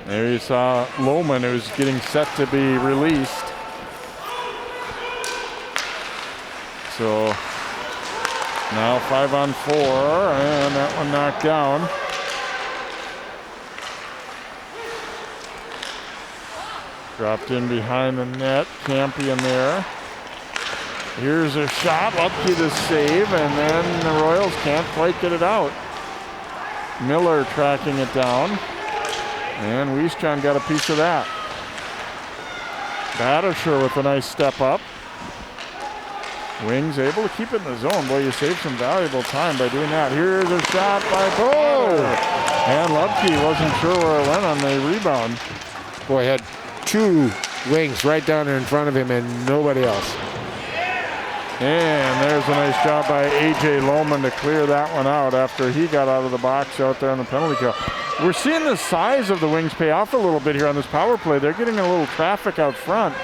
There you saw Lohman, who's getting set to be released. So now 5-on-4, and that one knocked down. Dropped in behind the net, Campion there. Here's a shot, Lubke to save, and then the Royals can't quite get it out. Miller tracking it down, and Wiestron got a piece of that. Battershaw with a nice step up. Wings able to keep it in the zone. Boy, you saved some valuable time by doing that. Here's a shot by Potter. And Lubke wasn't sure where it went on the rebound. Boy, had 2 wings right down there in front of him and nobody else. And there's a nice job by A.J. Lohman to clear that one out after he got out of the box out there on the penalty kill. We're seeing the size of the Wings pay off a little bit here on this power play. They're getting a little traffic out front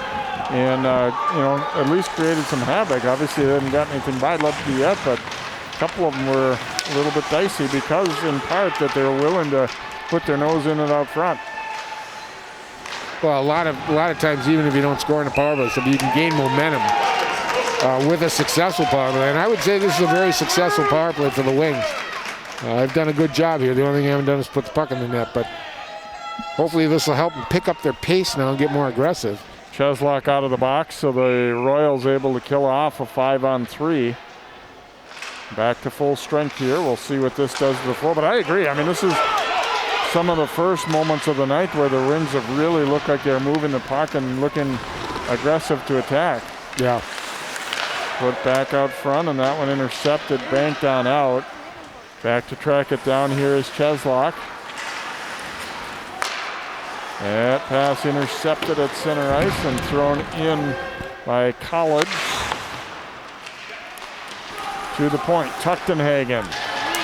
and, at least created some havoc. Obviously, they haven't got anything by Lubke yet, but a couple of them were a little bit dicey because, in part, that they were willing to put their nose in it out front. Well, a lot of times, even if you don't score in a power play, so you can gain momentum with a successful power play. And I would say this is a very successful power play for the Wings. I've done a good job here. The only thing I haven't done is put the puck in the net, but hopefully this will help them pick up their pace now and get more aggressive. Cheslock out of the box, so the Royals able to kill off a 5-on-3. Back to full strength here. We'll see what this does to the floor, but I agree. I mean, this is some of the first moments of the night where the Wings have really looked like they're moving the puck and looking aggressive to attack. Yeah. Put back out front, and that one intercepted, banked on out. Back to track it down here is Cheslock. That pass intercepted at center ice and thrown in by College. To the point, Tuchtenhagen.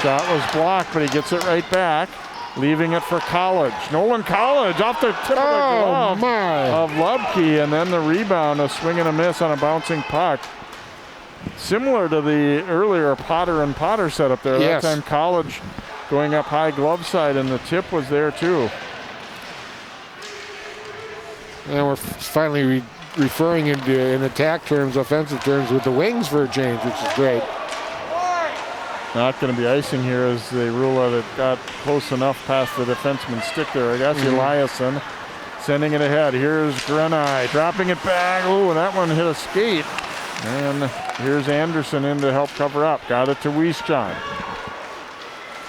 Shot was blocked, but he gets it right back. Leaving it for College. Nolan College off the tip of the glove of Lubke, and then the rebound, a swing and a miss on a bouncing puck. Similar to the earlier Potter and Potter setup there. Yes. That time College going up high glove side, and the tip was there too. And we're finally referring in attack terms, offensive terms, with the Wings for a change, which is great. Not going to be icing here as they rule that it got close enough past the defenseman's stick there. I guess Eliasson sending it ahead. Here's Grenai dropping it back. Ooh, that one hit a skate. And here's Anderson in to help cover up. Got it to Wiesjohn.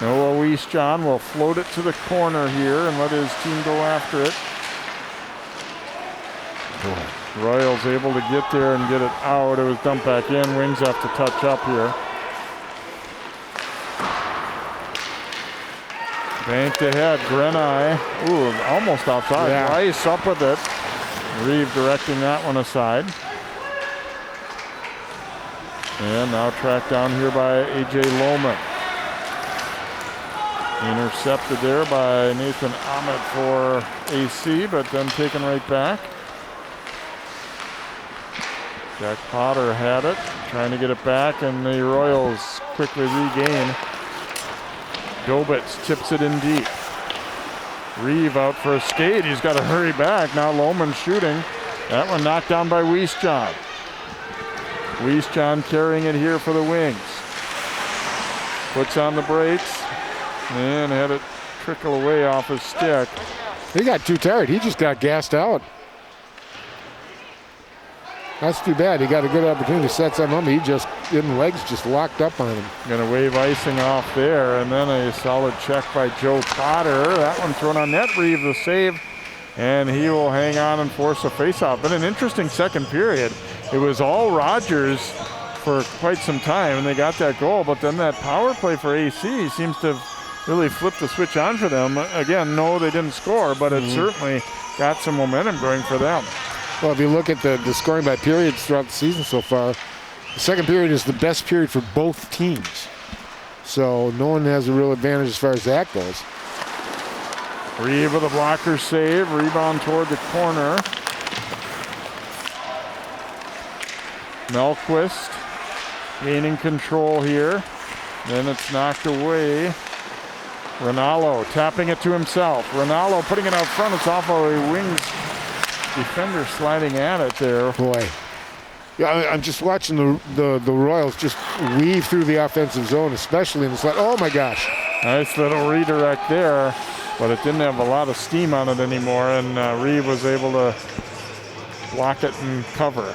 Noah Wiesjohn will float it to the corner here and let his team go after it. Royals able to get there and get it out. It was dumped back in. Wings have to touch up here. Banked ahead, Grenai. Ooh, almost outside. Yeah. Rice up with it. Reeve directing that one aside. And now tracked down here by A.J. Lohman. Intercepted there by Nathan Ahmed for AC, but then taken right back. Jack Potter had it, trying to get it back, and the Royals quickly regain. Dobitz tips it in deep. Reeve out for a skate. He's got to hurry back. Now Lohman shooting. That one knocked down by Wiesjohn. Wiesjohn carrying it here for the Wings. Puts on the brakes and had it trickle away off his stick. He got too tired. He just got gassed out. That's too bad. He got a good opportunity to set something up. He just, his legs just locked up on him. Gonna wave icing off there, and then a solid check by Joe Potter. That one thrown on net. Reeve the save, and he will hang on and force a faceoff. But an interesting second period. It was all Rogers for quite some time, and they got that goal. But then that power play for AC seems to have really flipped the switch on for them. Again, no, they didn't score, but it certainly got some momentum going for them. Well, if you look at the scoring by periods throughout the season so far, the second period is the best period for both teams. So no one has a real advantage as far as that goes. Reeve with a blocker save, rebound toward the corner. Melquist gaining control here. Then it's knocked away. Rinaldo tapping it to himself. Rinaldo putting it out front. It's off of a Wings defender sliding at it there. Boy. Yeah, I'm just watching the Royals just weave through the offensive zone, especially in the slide. Oh my gosh. Nice little redirect there, but it didn't have a lot of steam on it anymore, and Reeve was able to block it and cover.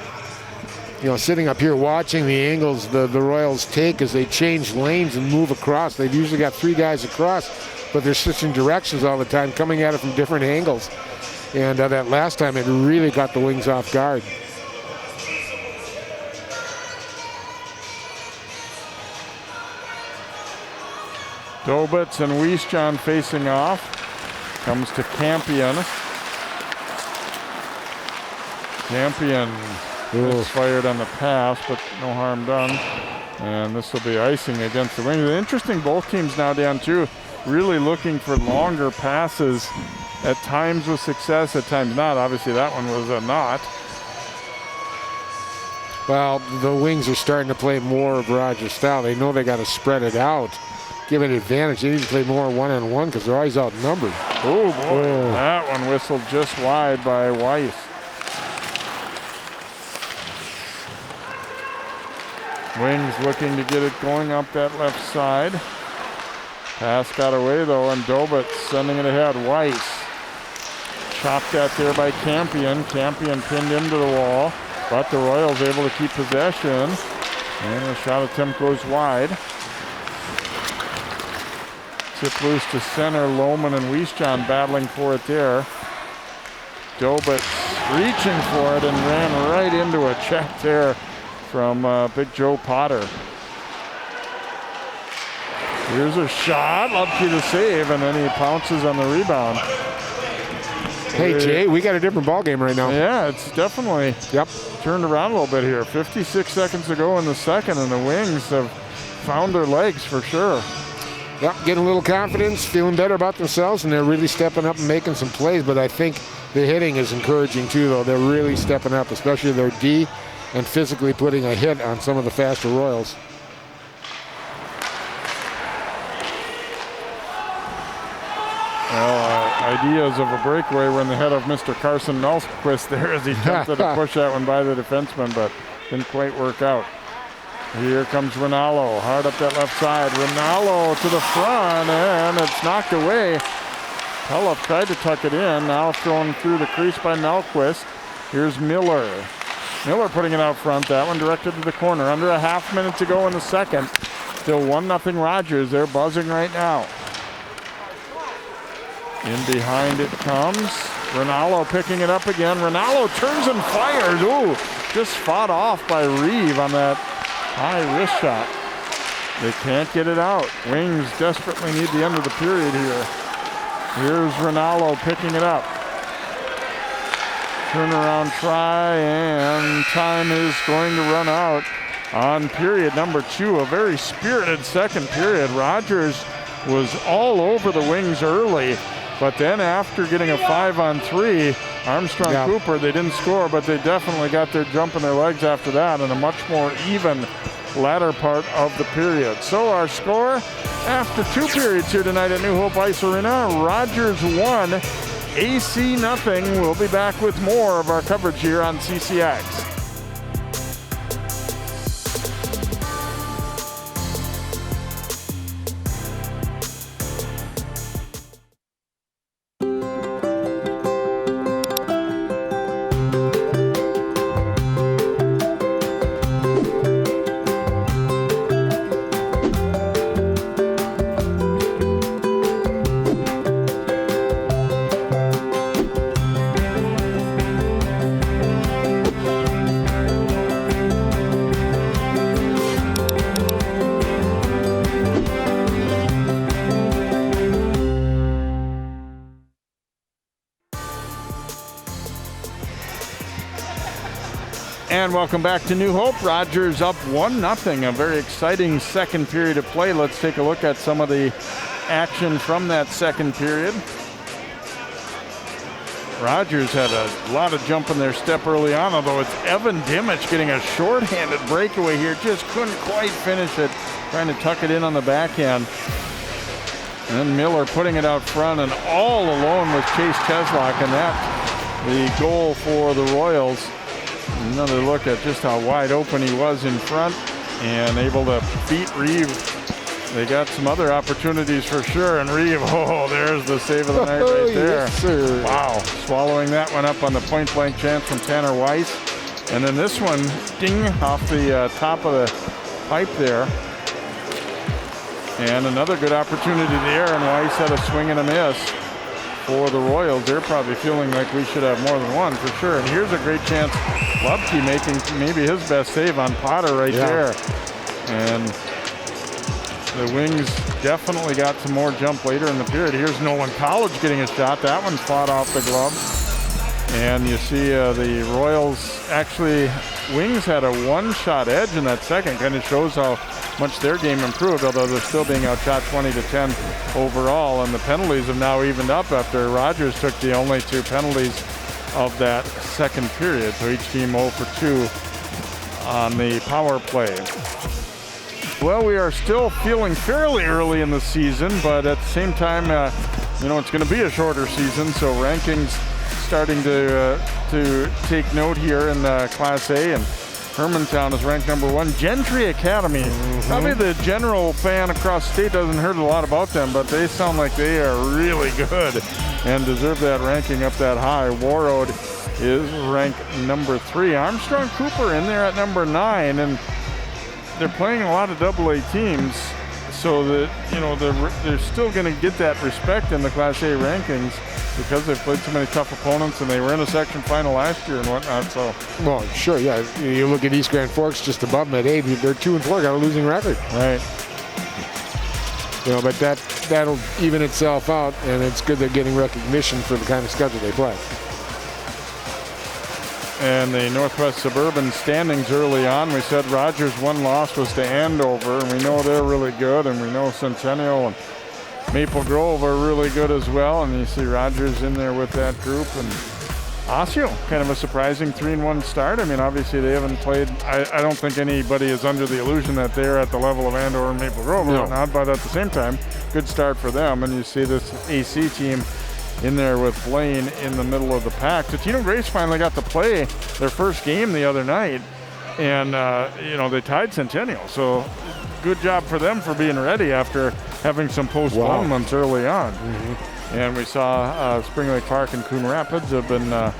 You know, sitting up here watching the angles the Royals take as they change lanes and move across. They've usually got 3 guys across, but they're switching directions all the time, coming at it from different angles. And that last time, it really got the Wings off guard. Dobitz and Wiesjohn facing off. Comes to Campion. Campion misfired on the pass, but no harm done. And this will be icing against the Wings. Interesting, both teams now down two, really looking for longer passes, at times with success, at times not. Obviously that one was a not. Well, the Wings are starting to play more of Rogers' style. They know they got to spread it out, give it advantage. They need to play more one-on-one because they're always outnumbered. Oh boy, that one whistled just wide by Weiss. Wings looking to get it going up that left side. Pass got away though, and Dobitz sending it ahead. Weiss chopped at there by Campion. Campion pinned into the wall, but the Royals able to keep possession. And the shot attempt goes wide. Tip loose to center. Lohman and Wiesjohn battling for it there. Dobitz reaching for it and ran right into a check there from Big Joe Potter. Here's a shot, Lubke the save, and then he pounces on the rebound. Hey Jay, we got a different ball game right now. Yeah, it's definitely turned around a little bit here. 56 seconds to go in the second, and the Wings have found their legs for sure. Yep, getting a little confidence, feeling better about themselves, and they're really stepping up and making some plays. But I think the hitting is encouraging too, though. They're really stepping up, especially their D, and physically putting a hit on some of the faster Royals. Well, ideas of a breakaway were in the head of Mr. Carson Melquist there as he attempted to push that one by the defenseman, but didn't quite work out. Here comes Rinaldo, hard up that left side. Rinaldo to the front, and it's knocked away. Pelliff tried to tuck it in, now thrown through the crease by Melquist. Here's Miller. Miller putting it out front, that one directed to the corner. Under a half minute to go in the second. Still 1-0 Rogers, they're buzzing right now. In behind it comes. Rinaldo picking it up again. Rinaldo turns and fires. Ooh, just fought off by Reeve on that high wrist shot. They can't get it out. Wings desperately need the end of the period here. Here's Rinaldo picking it up. Turnaround try, and time is going to run out on period number 2. A very spirited second period. Rogers was all over the Wings early, but then after getting a 5-on-3, Armstrong-Cooper, they didn't score, but they definitely got their jump in their legs after that, and a much more even latter part of the period. So our score after 2 periods here tonight at New Hope Ice Arena, Rogers 1, AC nothing. We'll be back with more of our coverage here on CCX. And welcome back to New Hope. Rogers up 1-0. A very exciting second period of play. Let's take a look at some of the action from that second period. Rogers had a lot of jump in their step early on, although it's Evan Dimich getting a shorthanded breakaway here. Just couldn't quite finish it, trying to tuck it in on the backhand. And then Miller putting it out front, and all alone with Chase Cheslock, and that the goal for the Royals. Another look at just how wide open he was in front and able to beat Reeve. They got some other opportunities for sure, and Reeve, oh, there's the save of the night right there. Yes, sir. Wow, swallowing that one up on the point blank chance from Tanner Weiss. And then this one, ding, off the top of the pipe there. And another good opportunity there, and Weiss had a swing and a miss. For the Royals, they're probably feeling like we should have more than one for sure. And here's a great chance. Lubke making maybe his best save on Potter right there. And The Wings definitely got some more jump later in the period. Here's Nolan College getting a shot. That one fought off the glove. And you see the Royals, actually, Wings had a one-shot edge in that second. Kind of shows how much their game improved, although they're still being outshot 20-10 overall. And the penalties have now evened up after Rogers took the only 2 penalties of that second period. So each team 0 for 2 on the power play. Well, we are still feeling fairly early in the season, but at the same time, it's going to be a shorter season, so rankings starting to take note here in Class A, and Hermantown is ranked number 1. Gentry Academy, probably the general fan across the state doesn't heard a lot about them, but they sound like they are really good and deserve that ranking up that high. Warroad is ranked number 3. Armstrong-Cooper in there at number 9, and they're playing a lot of AA teams, so that they're still going to get that respect in the Class A rankings because they've played so many tough opponents, and they were in a section final last year and whatnot. So, well, sure, yeah. You look at East Grand Forks just above them at 8. They're 2-4, got a losing record. Right. But that'll even itself out, and it's good they're getting recognition for the kind of schedule they play. And the Northwest Suburban standings early on, we said Rogers' one loss was to Andover, and we know they're really good, and we know Centennial and Maple Grove are really good as well, and you see Rogers in there with that group. And Osseo, kind of a surprising 3-1 start. I mean, obviously they haven't played, I don't think anybody is under the illusion that they're at the level of Andover and Maple Grove or whatnot, but at the same time, good start for them. And you see this AC team in there with Blaine in the middle of the pack. Totino Grace finally got to play their first game the other night, and they tied Centennial. So good job for them for being ready after having some postponements early on. And we saw Spring Lake Park and Coon Rapids have been kind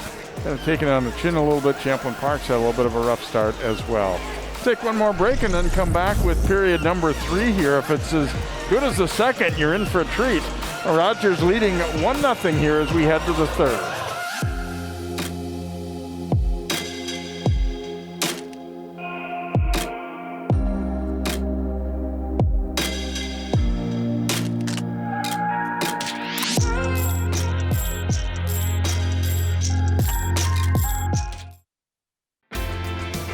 of taken on the chin a little bit. Champlain Park's had a little bit of a rough start as well. Take one more break and then come back with period number 3 here. If it's as good as the second, you're in for a treat. Rogers leading 1-0 here as we head to the third.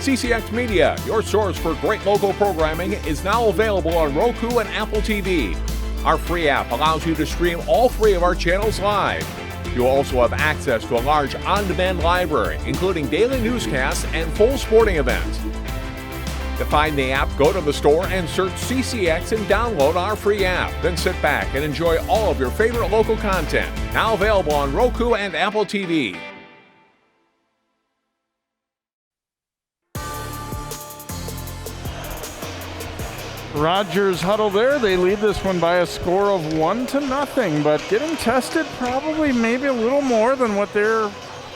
CCX Media, your source for great local programming, is now available on Roku and Apple TV. Our free app allows you to stream all 3 of our channels live. You'll also have access to a large on-demand library, including daily newscasts and full sporting events. To find the app, go to the store and search CCX and download our free app. Then sit back and enjoy all of your favorite local content. Now available on Roku and Apple TV. Rogers huddle there. They lead this one by a score of 1-0, but getting tested probably maybe a little more than what their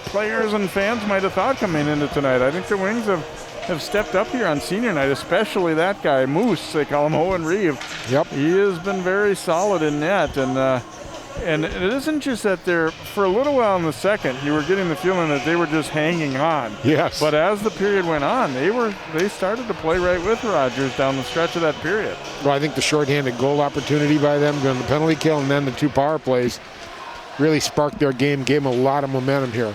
players and fans might have thought coming into tonight. I think the Wings have stepped up here on senior night, especially that guy, Moose. They call him Owen Reeve. Yep. He has been very solid in net, and it isn't just that they're, for a little while in the second, you were getting the feeling that they were just hanging on. Yes. But as the period went on, they started to play right with Rogers down the stretch of that period. Well, I think the shorthanded goal opportunity by them, on the penalty kill, and then the 2 power plays really sparked their game, gave them a lot of momentum here.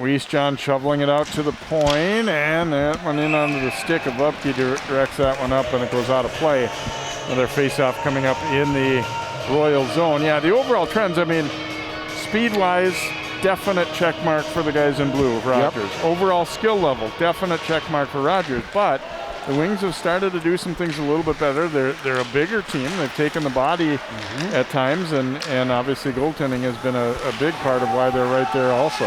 Weiss John shoveling it out to the point, and that went in onto the stick of Upke, directs that one up, and it goes out of play. Another face-off coming up in the Royal zone. Yeah, the overall trends, I mean, speed-wise, definite check mark for the guys in blue, Rogers. Yep. Overall skill level, definite check mark for Rogers, but the Wings have started to do some things a little bit better. They're a bigger team. They've taken the body at times, and obviously goaltending has been a big part of why they're right there also.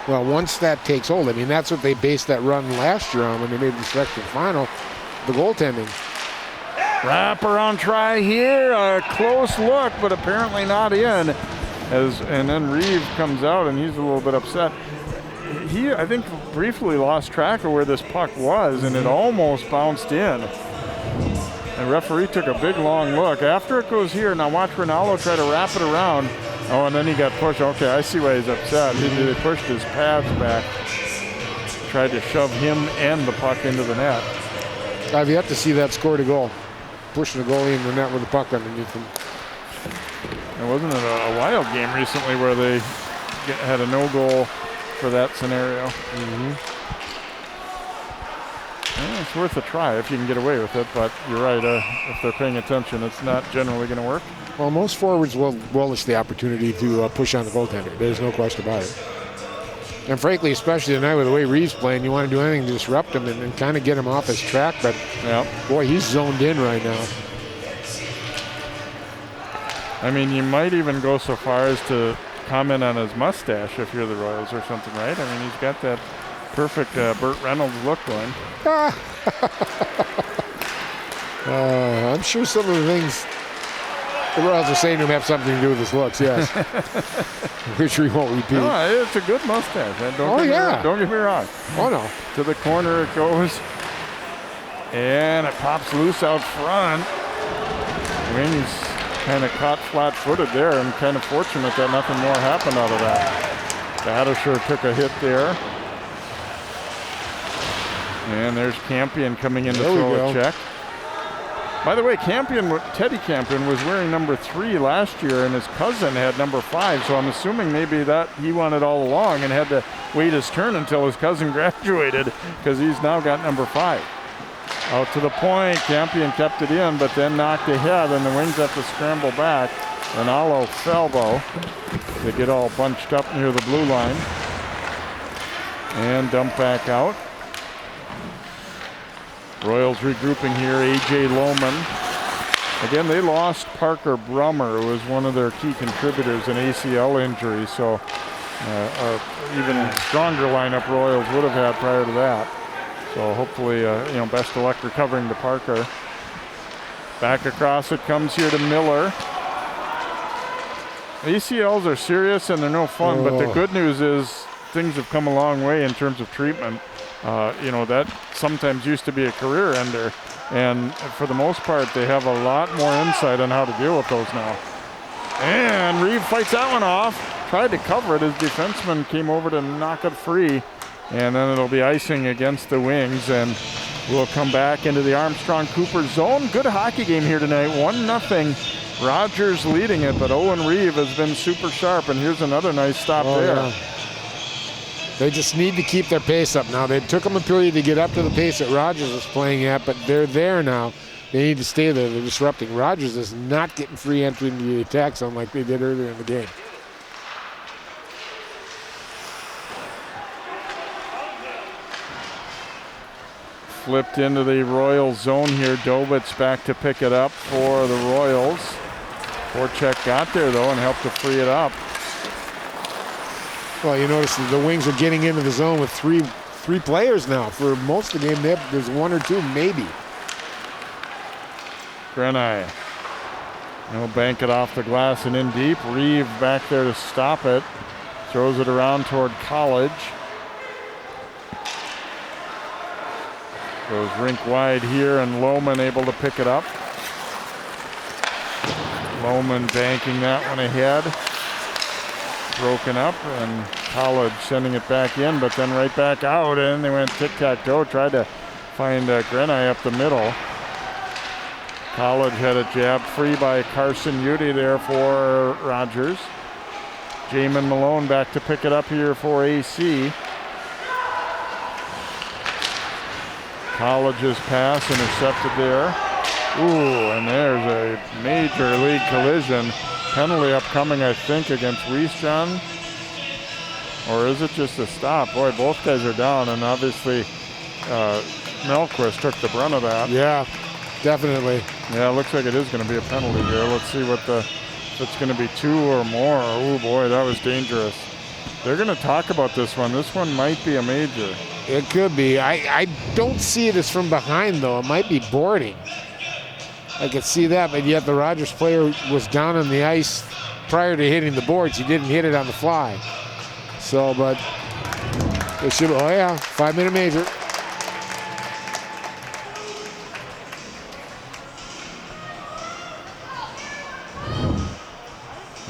Well, once that takes hold, I mean, that's what they based that run last year on when they made the section final, the goaltending. Wrap-around try here, a close look, but apparently not in. And then Reeve comes out, and he's a little bit upset. He, I think, briefly lost track of where this puck was, and it almost bounced in. The referee took a big, long look. After it goes here, now watch Ronaldo try to wrap it around. Oh, and then he got pushed. Okay, I see why he's upset. They pushed his pads back. Tried to shove him and the puck into the net. I've yet to see that score to goal. Pushing the goalie in the net with the puck underneath him. It wasn't a Wild game recently where they had a no goal for that scenario. Yeah, it's worth a try if you can get away with it, but you're right, if they're paying attention, it's not generally going to work. Well, most forwards will relish the opportunity to push on the goaltender. There's no question about it. And frankly, especially tonight with the way Reeves playing, you want to do anything to disrupt him and kind of get him off his track, but boy, he's zoned in right now. I mean, you might even go so far as to comment on his mustache if you're the Royals or something, right? I mean, he's got that perfect Burt Reynolds look going. I'm sure some of the things the Royals are saying to him have something to do with his looks, yes. Which we won't repeat. No, it's a good mustache. Don't get me wrong. Oh, no. To the corner it goes. And it pops loose out front. Wings kind of caught flat-footed there and kind of fortunate that nothing more happened out of that. Badisher took a hit there. And there's Campion coming in to throw a check. By the way, Teddy Campion was wearing number 3 last year, and his cousin had number 5, so I'm assuming maybe that he wanted all along and had to wait his turn until his cousin graduated, because he's now got number 5. Out to the point, Campion kept it in, but then knocked ahead, and the Wings have to scramble back. And Alo Falvo, they get all bunched up near the blue line. And dump back out. Royals regrouping here, A.J. Lohman. Again, they lost Parker Brummer, who was one of their key contributors, an ACL injury, so even stronger lineup Royals would have had prior to that. So hopefully, best of luck recovering to Parker. Back across it comes here to Miller. ACLs are serious and they're no fun, but the good news is things have come a long way in terms of treatment. That sometimes used to be a career ender, and for the most part, they have a lot more insight on how to deal with those now. And Reeve fights that one off. Tried to cover it. His defenseman came over to knock it free, and then it'll be icing against the Wings, and we'll come back into the Armstrong-Cooper zone. Good hockey game here tonight. 1-0. Rogers leading it, but Owen Reeve has been super sharp, and here's another nice stop there. Yeah. They just need to keep their pace up now. They took them a period to get up to the pace that Rogers was playing at, but they're there now. They need to stay there. They're disrupting. Rogers is not getting free entry into the attack zone like they did earlier in the game. Flipped into the Royals zone here. Dobitz back to pick it up for the Royals. Voracek got there, though, and helped to free it up. Well, you notice the Wings are getting into the zone with three players now. For most of the game, there's 1 or 2, maybe. Grenai. He'll bank it off the glass and in deep. Reeve back there to stop it. Throws it around toward College. Goes rink wide here, and Lohman able to pick it up. Lohman banking that one ahead. Broken up, and College sending it back in, but then right back out, and they went tic-tac-toe, tried to find Grenai up the middle. College had a jab free by Carson Udy there for Rogers. Jamin Malone back to pick it up here for AC. College's pass intercepted there. Ooh, and there's a major league collision. Penalty upcoming, I think, against Wiesjan. Or is it just a stop? Boy, both guys are down, and obviously Melquist took the brunt of that. Yeah, definitely. Yeah, it looks like it is going to be a penalty here. Let's see if it's going to be 2 or more. Oh, boy, that was dangerous. They're going to talk about this one. This one might be a major. It could be. I don't see it as from behind, though. It might be boarding. I could see that, but yet the Rogers player was down on the ice prior to hitting the boards. He didn't hit it on the fly. So, but it should, 5-minute major.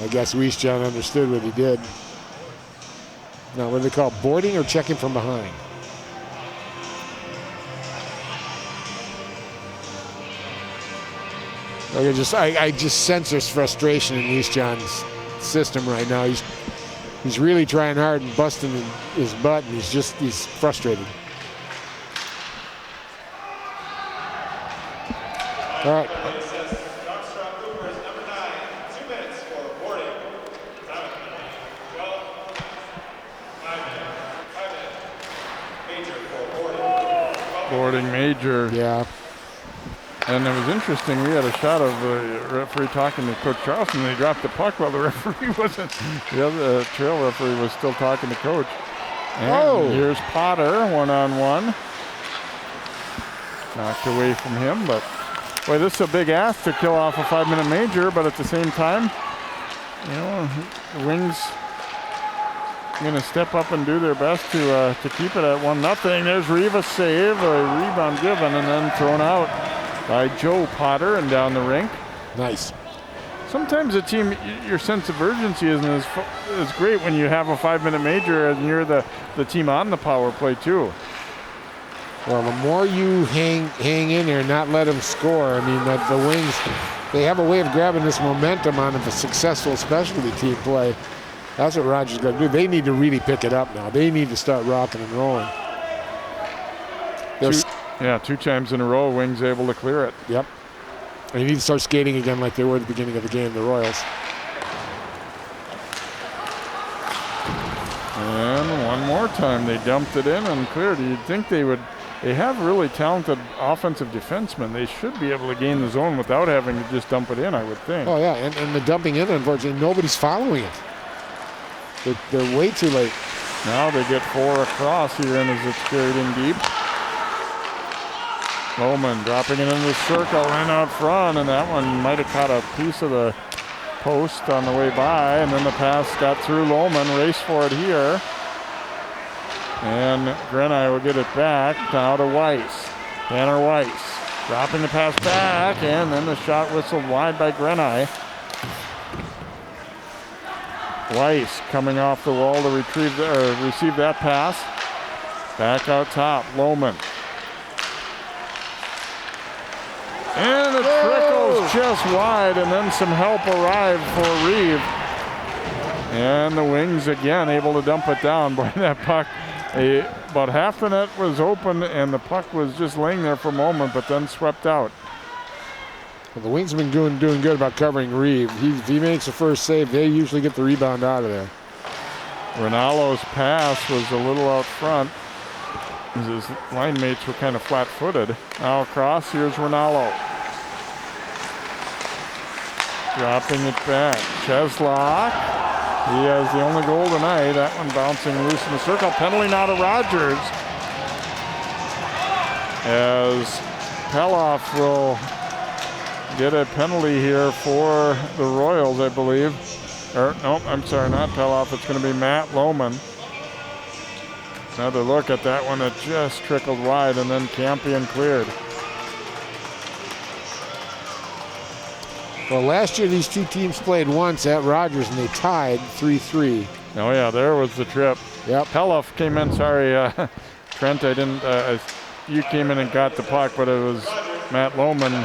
I guess Wiesjan understood what he did. Now, what do they call it? Boarding or checking from behind? I just sense there's frustration in East John's system right now. He's really trying hard and busting his butt, and he's frustrated. All right. Armstrong-Cooper is number 9, 2 minutes for boarding. Time 12, 5 minutes. Major for boarding. Boarding major. Yeah. And it was interesting, we had a shot of the referee talking to Coach Charleston, and they dropped the puck while the referee wasn't. The other trail referee was still talking to Coach. And here's Potter, one-on-one. Knocked away from him, but boy, this is a big ask to kill off a 5-minute major, but at the same time, the Wings going to step up and do their best to keep it at 1-0. There's Reva's save, a rebound given, and then thrown out by Joe Potter and down the rink. Nice. Sometimes a team, your sense of urgency isn't as great when you have a 5-minute major and you're the team on the power play too. Well, the more you hang in there and not let them score, I mean, the Wings, they have a way of grabbing this momentum on a successful specialty team play. That's what Rogers got to do. They need to really pick it up now. They need to start rocking and rolling. 2 times in a row, Wings able to clear it. Yep. They need to start skating again like they were at the beginning of the game, the Royals. And one more time, they dumped it in and cleared. You'd think they have really talented offensive defensemen. They should be able to gain the zone without having to just dump it in, I would think. Oh, yeah, and the dumping in, unfortunately, nobody's following it. They're way too late. Now they get 4 across here, and as it's carried in deep. Lohman dropping it into the circle and out front, and that one might have caught a piece of the post on the way by, and then the pass got through Lohman, raced for it here. And Grenai will get it back now to Weiss. Tanner Weiss dropping the pass back, and then the shot whistled wide by Grenai. Weiss coming off the wall to receive that pass. Back out top, Lohman. And it trickles just wide, and then some help arrived for Reeve. And the Wings again able to dump it down. Boy, that puck, about half the net was open, and the puck was just laying there for a moment, but then swept out. Well, the Wings have been doing good about covering Reeve. If he makes the first save, they usually get the rebound out of there. Rinaldo's pass was a little out front. His line mates were kind of flat-footed. Now across, here's Rinaldo. Dropping it back. Cheslock. He has the only goal tonight. That one bouncing loose in the circle. Penalty now to Rogers. As Peloff will get a penalty here for the Royals, I believe. No, I'm sorry, not Peloff. It's going to be Matt Lohman. Another look at that one that just trickled wide, and then Campion cleared. Well, last year these two teams played once at Rogers, and they tied 3-3. Oh yeah, there was the trip. Yep. Peloff came in. Sorry, Trent. I didn't. You came in and got the puck, but it was Matt Lohman.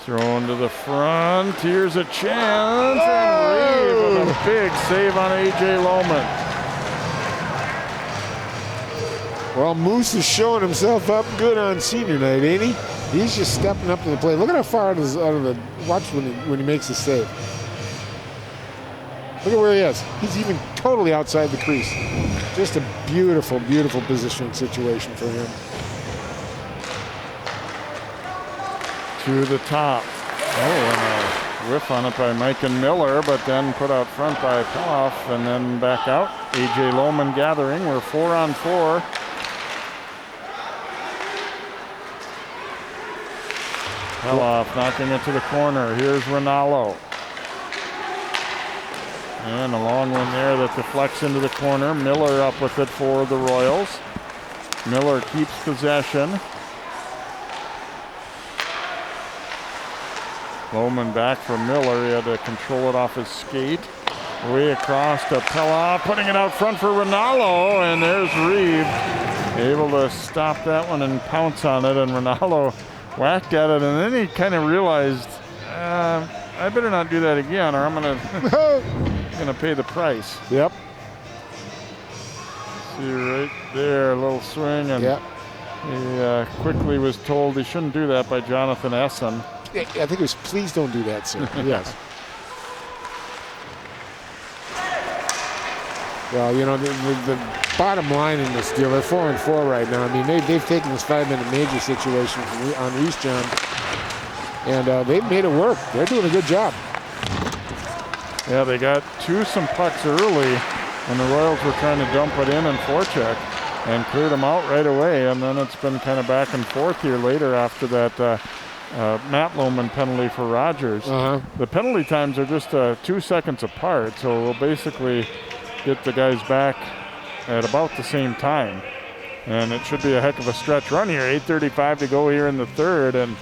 Thrown to the front. Here's a chance, and Reeve with a big save on A.J. Lohman. Well, Moose is showing himself up good on senior night, ain't he? He's just stepping up to the plate. Look at how far out of the watch when he makes the save. Look at where he is. He's even totally outside the crease. Just a beautiful, beautiful positioning situation for him. To the top. Oh, and a whiff on it by Mike and Miller, but then put out front by Peloff, and then back out. A.J. Lohman gathering. We're 4-on-4. Peloff knocking it to the corner. Here's Rinaldo. And a long one there that deflects into the corner. Miller up with it for the Royals. Miller keeps possession. Lohman back for Miller. He had to control it off his skate. Way across to Pella, putting it out front for Rinaldo, and there's Reeve. Able to stop that one and pounce on it, and Rinaldo whacked at it, and then he kind of realized, I better not do that again, or I'm gonna pay the price. Yep. See right there, a little swing, and he quickly was told he shouldn't do that by Jonathan Essen. I think it was, please don't do that, sir. Yes. Well, you know, the bottom line in this deal, they're 4-4 right now. I mean, they've taken this 5-minute major situation on East John, and they've made it work. They're doing a good job. Yeah, they got some pucks early, and the Royals were trying to dump it in and forecheck, and cleared them out right away. And then it's been kind of back and forth here later after that Matt Lohman penalty for Rogers. The penalty times are just 2 seconds apart, so we'll basically get the guys back at about the same time. And it should be a heck of a stretch run here. 8:35 to go here in the third, and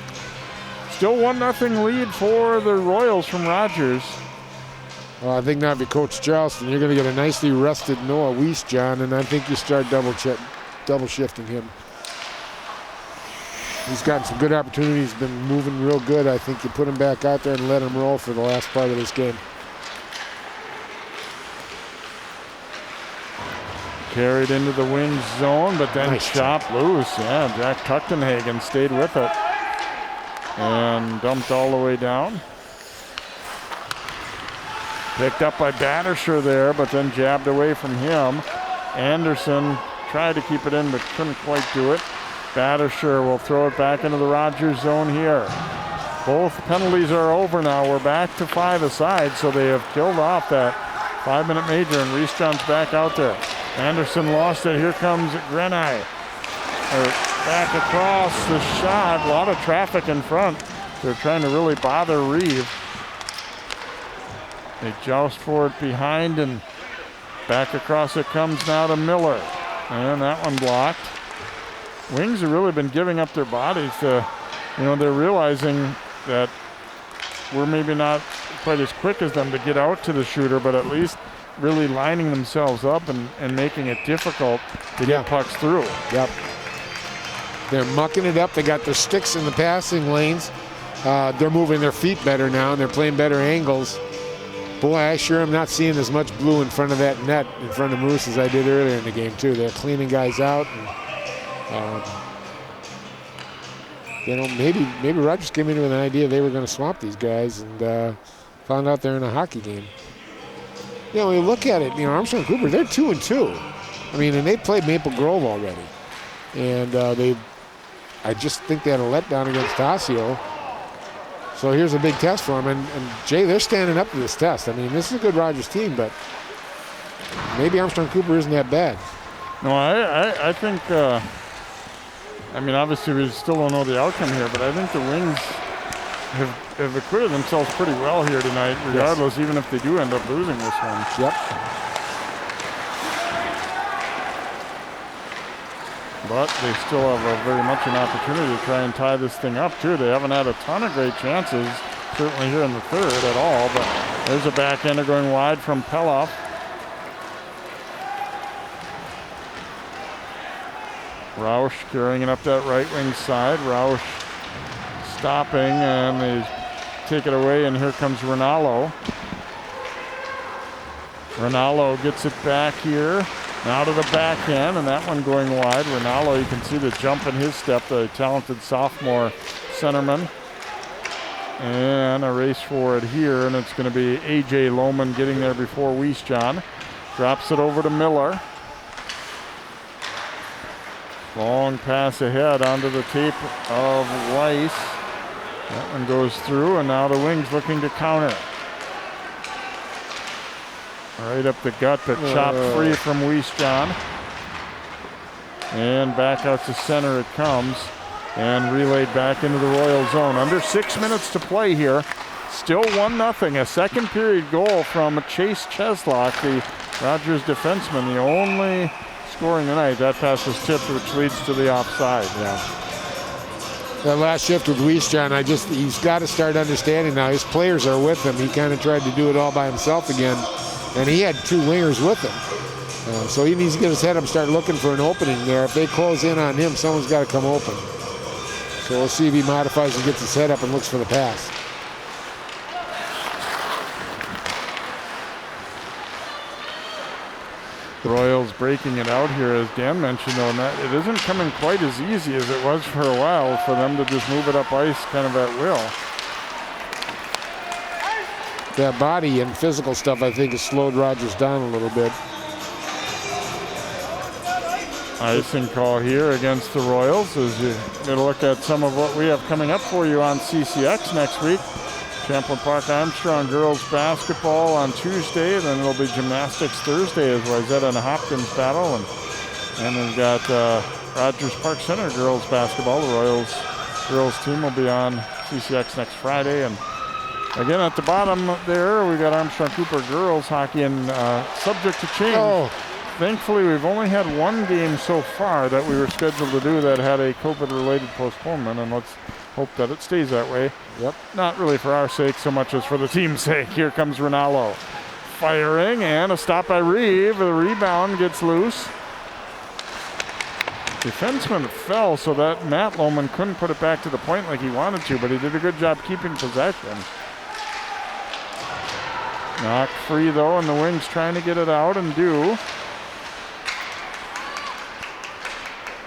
still 1-0 lead for the Royals from Rogers. Well, I think now if you coach Charleston, you're going to get a nicely rested Noah Weiss, John, and I think you start double shifting him. He's gotten some good opportunities, been moving real good. I think you put him back out there and let him roll for the last part of this game. Carried into the wing zone, but then nice chopped loose. Yeah, Jack Tuchtenhagen stayed with it and dumped all the way down. Picked up by Battersher there, but then jabbed away from him. Anderson tried to keep it in, but couldn't quite do it. Battersher will throw it back into the Rogers zone here. Both penalties are over now. We're back to 5 aside, so they have killed off that 5-minute major, and Reese John's back out there. Anderson lost it. Here comes Grenai. Back across the shot. A lot of traffic in front. They're trying to really bother Reeve. They joust for it behind, and back across it comes now to Miller. And that one blocked. Wings have really been giving up their bodies. They're realizing that we're maybe not quite as quick as them to get out to the shooter, but at least really lining themselves up and making it difficult to get pucks through. Yep. They're mucking it up. They got their sticks in the passing lanes. They're moving their feet better now, and they're playing better angles. Boy, I sure am not seeing as much blue in front of that net in front of Moose as I did earlier in the game, too. They're cleaning guys out. And, maybe Rogers came in with an idea they were going to swap these guys and found out they're in a hockey game. When you look at it, Armstrong-Cooper, they're 2-2. I mean, and they played Maple Grove already. And I just think they had a letdown against Osseo. So here's a big test for them. And Jay, they're standing up to this test. I mean, this is a good Rogers team, but maybe Armstrong-Cooper isn't that bad. No, I think, obviously we still don't know the outcome here, but I think the Wings have acquitted themselves pretty well here tonight, regardless, even if they do end up losing this one. Yep. But they still have very much an opportunity to try and tie this thing up, too. They haven't had a ton of great chances, certainly here in the third at all, but there's a backhander going wide from Peloff. Rausch carrying it up that right wing side. Rausch stopping, and they take it away, and here comes Rinaldo. Rinaldo gets it back here. Now to the back end, and that one going wide. Rinaldo, you can see the jump in his step, the talented sophomore centerman. And a race for it here, and it's going to be A.J. Lohman getting there before Weiss John. Drops it over to Miller. Long pass ahead onto the tape of Weiss. That one goes through, and now the Wings looking to counter. Right up the gut, but chopped free from Weiss John. And back out to center it comes, and relayed back into the Royal zone. Under 6 minutes to play here. Still 1-0. A second period goal from Chase Cheslock, the Rogers defenseman, the only scoring tonight. That pass was tipped, which leads to the offside. Yeah. That last shift with Weiss John, he's got to start understanding now. His players are with him. He kind of tried to do it all by himself again. And he had 2 wingers with him. So he needs to get his head up and start looking for an opening there. If they close in on him, someone's got to come open. So we'll see if he modifies and gets his head up and looks for the pass. The Royals breaking it out here, as Dan mentioned, though, and that it isn't coming quite as easy as it was for a while for them to just move it up ice kind of at will. That body and physical stuff, I think, has slowed Rogers down a little bit. Icing call here against the Royals as you get a look at some of what we have coming up for you on CCX next week. Champlain Park Armstrong girls basketball on Tuesday, then it'll be gymnastics Thursday as Wayzata and Hopkins battle, and we've got Rogers Park Center girls basketball. The Royals girls team will be on CCX next Friday, and again at the bottom there we got Armstrong-Cooper girls hockey, and subject to change. Oh. Thankfully, we've only had 1 game so far that we were scheduled to do that had a COVID-related postponement, and let's hope that it stays that way. Yep. Not really for our sake so much as for the team's sake. Here comes Rinaldo. Firing, and a stop by Reeve. The rebound gets loose. Defenseman fell so that Matt Lohman couldn't put it back to the point like he wanted to, but he did a good job keeping possession. Knocked free, though, and the Wings trying to get it out and do.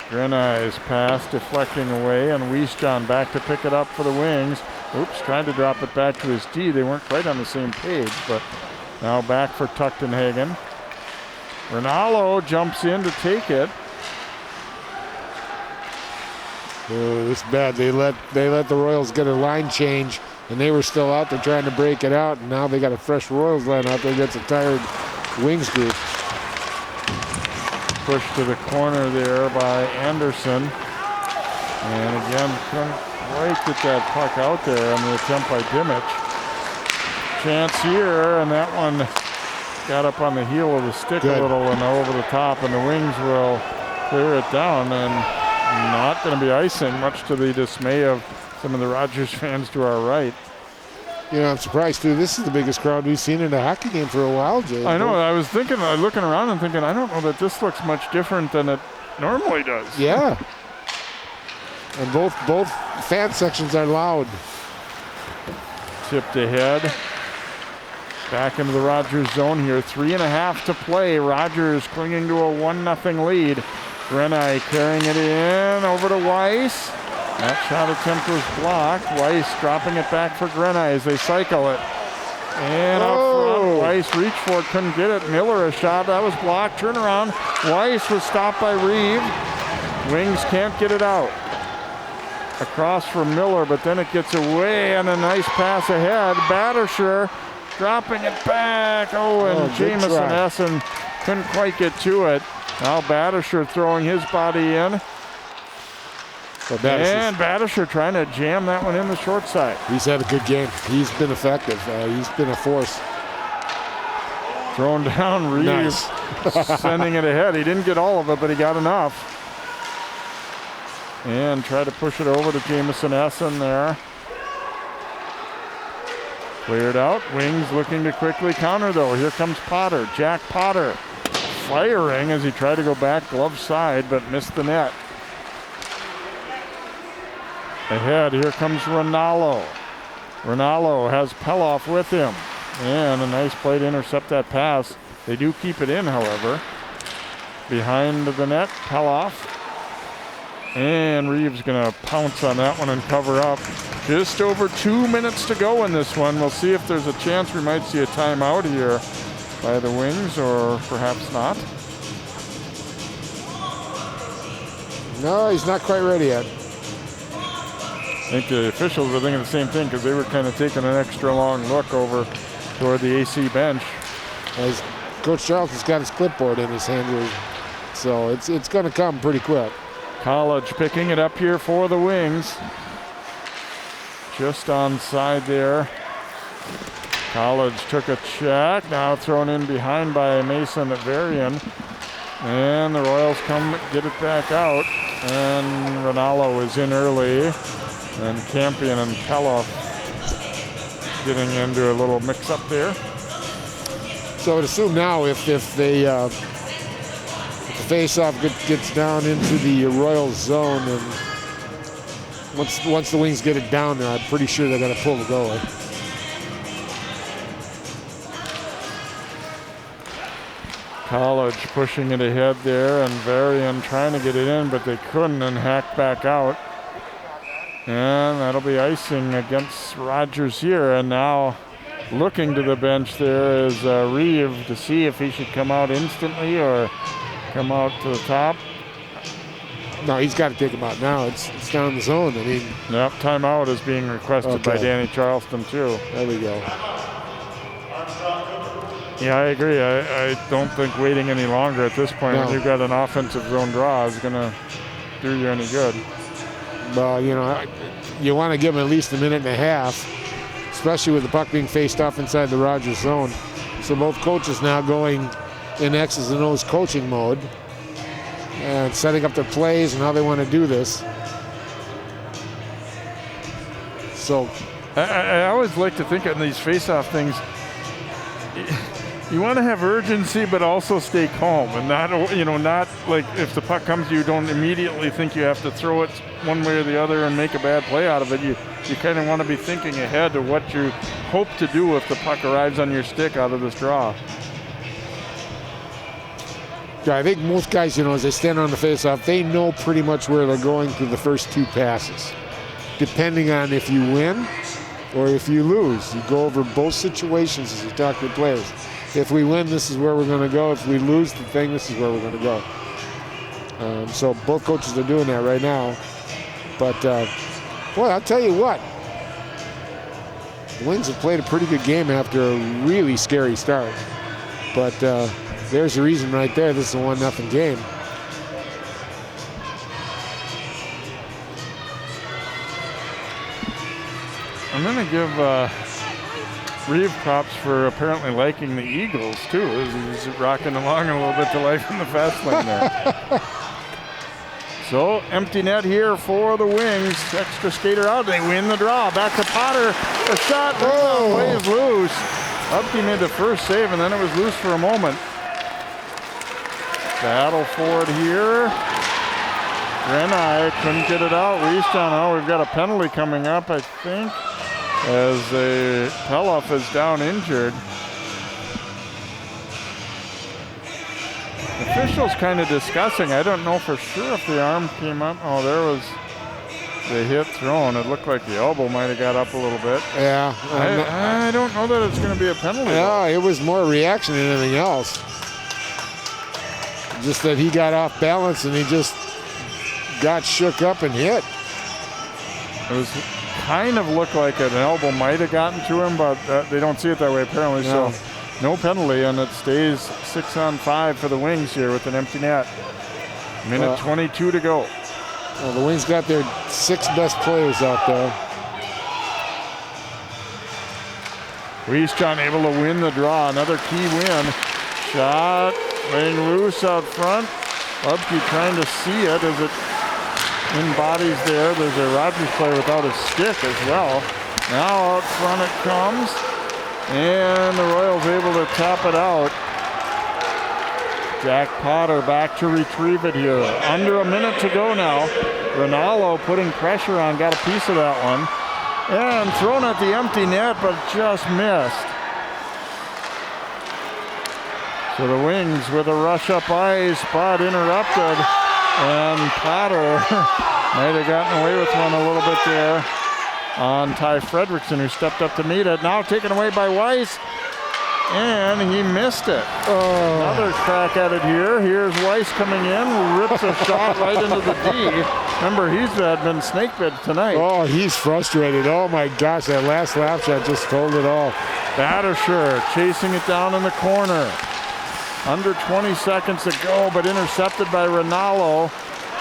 Grenai's pass deflecting away, and Wiesjohn back to pick it up for the Wings. Oops, trying to drop it back to his D. They weren't quite on the same page, but now back for Tuchtenhagen. Rinaldo jumps in to take it. Oh, this is bad. They let the Royals get a line change, and they were still out there trying to break it out, and now they got a fresh Royals line out there against a tired Wings group. Pushed to the corner there by Anderson. And again, couldn't quite get that puck out there on the attempt by Dimich. Chance here, and that one got up on the heel of the stick a little and over the top, and the Wings will clear it down, and not going to be icing, much to the dismay of some of the Rogers fans to our right. You know, I'm surprised, too. This is the biggest crowd we've seen in a hockey game for a while, Jay. I know. I was thinking, looking around and thinking, I don't know that this looks much different than it normally does. Yeah. And both fan sections are loud. Tipped ahead. Back into the Rogers zone here. 3.5 to play. Rogers clinging to a 1-0 lead. Grenai carrying it in over to Weiss. That shot attempt was blocked. Weiss dropping it back for Grenai as they cycle it. And out front, Weiss reached for it, couldn't get it. Miller a shot, that was blocked. Turnaround. Weiss was stopped by Reeve. Wings can't get it out. Across for Miller, but then it gets away, and a nice pass ahead. Battersher dropping it back. And Jamison Essen couldn't quite get to it. Now Battersher throwing his body in. And Battersher trying to jam that one in the short side. He's had a good game. He's been effective. He's been a force. Thrown down, Reeves sending it ahead. He didn't get all of it, but he got enough. And try to push it over to Jamison Essen there. Cleared out. Wings looking to quickly counter, though. Here comes Potter. Jack Potter firing as he tried to go back glove side, but missed the net. Ahead, here comes Rinaldo. Rinaldo has Peloff with him. And a nice play to intercept that pass. They do keep it in, however. Behind the net, Peloff. And Reeves going to pounce on that one and cover up. Just over 2 minutes to go in this one. We'll see if there's a chance we might see a timeout here by the Wings, or perhaps not. No, he's not quite ready yet. I think the officials were thinking the same thing, because they were kind of taking an extra long look over toward the AC bench. As Coach Charlton's got his clipboard in his hand, so it's going to come pretty quick. College picking it up here for the Wings. Just onside there. College took a check, now thrown in behind by Mason at Varian. And the Royals come get it back out. And Rinaldo is in early. And Campion and Peloff getting into a little mix-up there. So I would assume now if the face-off gets down into the Royals zone, and once the Wings get it down there, I'm pretty sure they're going to pull the goalie. College pushing it ahead there, and Varian trying to get it in, but they couldn't, and hacked back out. And that'll be icing against Rogers here. And now looking to the bench there is Reeve to see if he should come out instantly or come out to the top. No, he's got to take him out now. It's down the zone. I mean, yep, timeout is being requested by Danny Charleston too. There we go. Yeah, I agree. I don't think waiting any longer at this point when you've got an offensive zone draw is going to do you any good. Well, you know, you want to give him at least a minute and a half, especially with the puck being faced off inside the Rogers zone. So both coaches now going in X's and O's coaching mode and setting up their plays and how they want to do this. So I always like to think in these face-off things, you want to have urgency, but also stay calm and not like if the puck comes to you, don't immediately think you have to throw it one way or the other and make a bad play out of it. You kind of want to be thinking ahead of what you hope to do if the puck arrives on your stick out of this draw. Yeah, I think most guys, as they stand on the face-off, they know pretty much where they're going through the first two passes. Depending on if you win or if you lose. You go over both situations as you talk to the players. If we win, this is where we're going to go. If we lose the thing, this is where we're going to go. So both coaches are doing that right now. But, boy, I'll tell you what. The Wings have played a pretty good game after a really scary start. But there's the reason right there. This is a 1-0 game. I'm going to give Reeve props for apparently liking the Eagles, too. He's rocking along a little bit to life in the fast lane there. So, empty net here for the Wings. Extra skater out. They win the draw. Back to Potter. The shot. Play is loose. Upke made the first save, and then it was loose for a moment. Battle for it here. Renai couldn't get it out. We've got a penalty coming up, I think, as Peloff is down injured. Officials kind of discussing. I don't know for sure if the arm came up. Oh, there was the hit thrown. It looked like the elbow might have got up a little bit. Yeah. I don't know that it's going to be a penalty. No, it was more reaction than anything else. Just that he got off balance and he just got shook up and hit. It was kind of looked like an elbow might have gotten to him, but they don't see it that way apparently. No. So no penalty, and it stays 6-on-5 for the Wings here with an empty net. Minute 22 to go. Well, the Wings got their 6 best players out there. John able to win the draw. Another key win. Shot laying loose out front. Upke trying to see it as it embodies there. There's a Rogers player without a stick as well. Now out front it comes. And the Royals able to tap it out. Jack Potter back to retrieve it here. Under a minute to go now. Ronaldo putting pressure on, got a piece of that one. And thrown at the empty net, but just missed. So the Wings with a rush up ice, but interrupted. And Potter might have gotten away with one a little bit there on Ty Fredrickson, who stepped up to meet it. Now taken away by Weiss, and he missed it. Another crack at it here. Here's Weiss coming in, rips a shot right into the D. Remember, he's been snake bit tonight. Oh, he's frustrated. Oh my gosh, that last lap shot just told it all. Battersher chasing it down in the corner. Under 20 seconds to go, but intercepted by Ronaldo.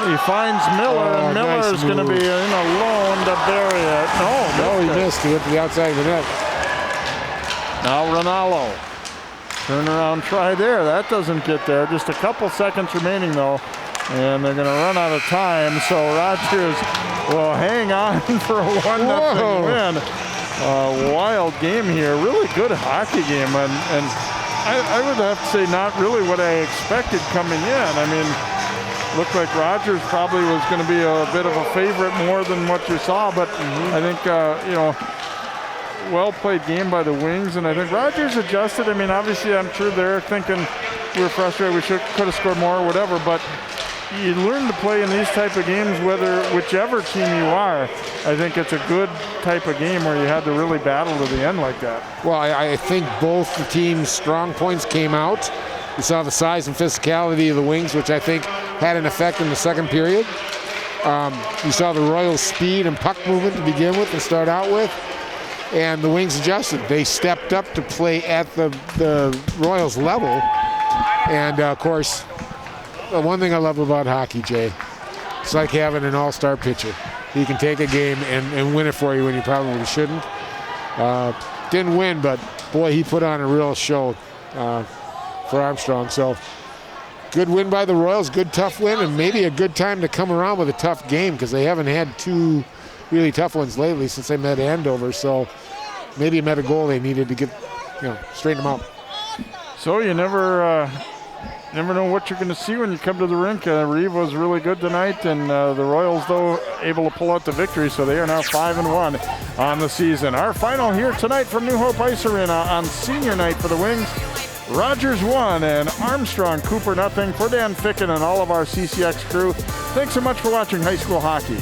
He finds Miller, and Miller's going to be in alone to bury it. No, he missed. He went to the outside of the net. Now Ronaldo. Turnaround try there. That doesn't get there. Just a couple seconds remaining, though. And they're going to run out of time. So Rogers will hang on for a 1-0 win. A wild game here. Really good hockey game. And I would have to say not really what I expected coming in. I mean, looked like Rogers probably was going to be a bit of a favorite more than what you saw, but I think, well played game by the Wings, and I think Rogers adjusted. I mean, obviously, I'm sure they're thinking we were frustrated, we could have scored more or whatever, but you learn to play in these type of games, whichever team you are. I think it's a good type of game where you had to really battle to the end like that. Well, I think both the teams' strong points came out. You saw the size and physicality of the Wings, which I think had an effect in the second period. You saw the Royals' speed and puck movement to begin with and start out with. And the Wings adjusted. They stepped up to play at the Royals' level. And, of course, the one thing I love about hockey, Jay, it's like having an all-star pitcher. He can take a game and win it for you when you probably shouldn't. Didn't win, but, boy, he put on a real show for Armstrong. So good win by the Royals, good tough win, and maybe a good time to come around with a tough game because they haven't had two really tough ones lately since they met Andover. So maybe met a goal they needed to get, straighten them out. So you never know what you're going to see when you come to the rink. Reeve was really good tonight, and the Royals, though, able to pull out the victory, so they are now 5-1 on the season. Our final here tonight from New Hope Ice Arena on senior night for the Wings. Rogers 1 and Armstrong-Cooper 0. For Dan Ficken and all of our CCX crew, thanks so much for watching high school hockey.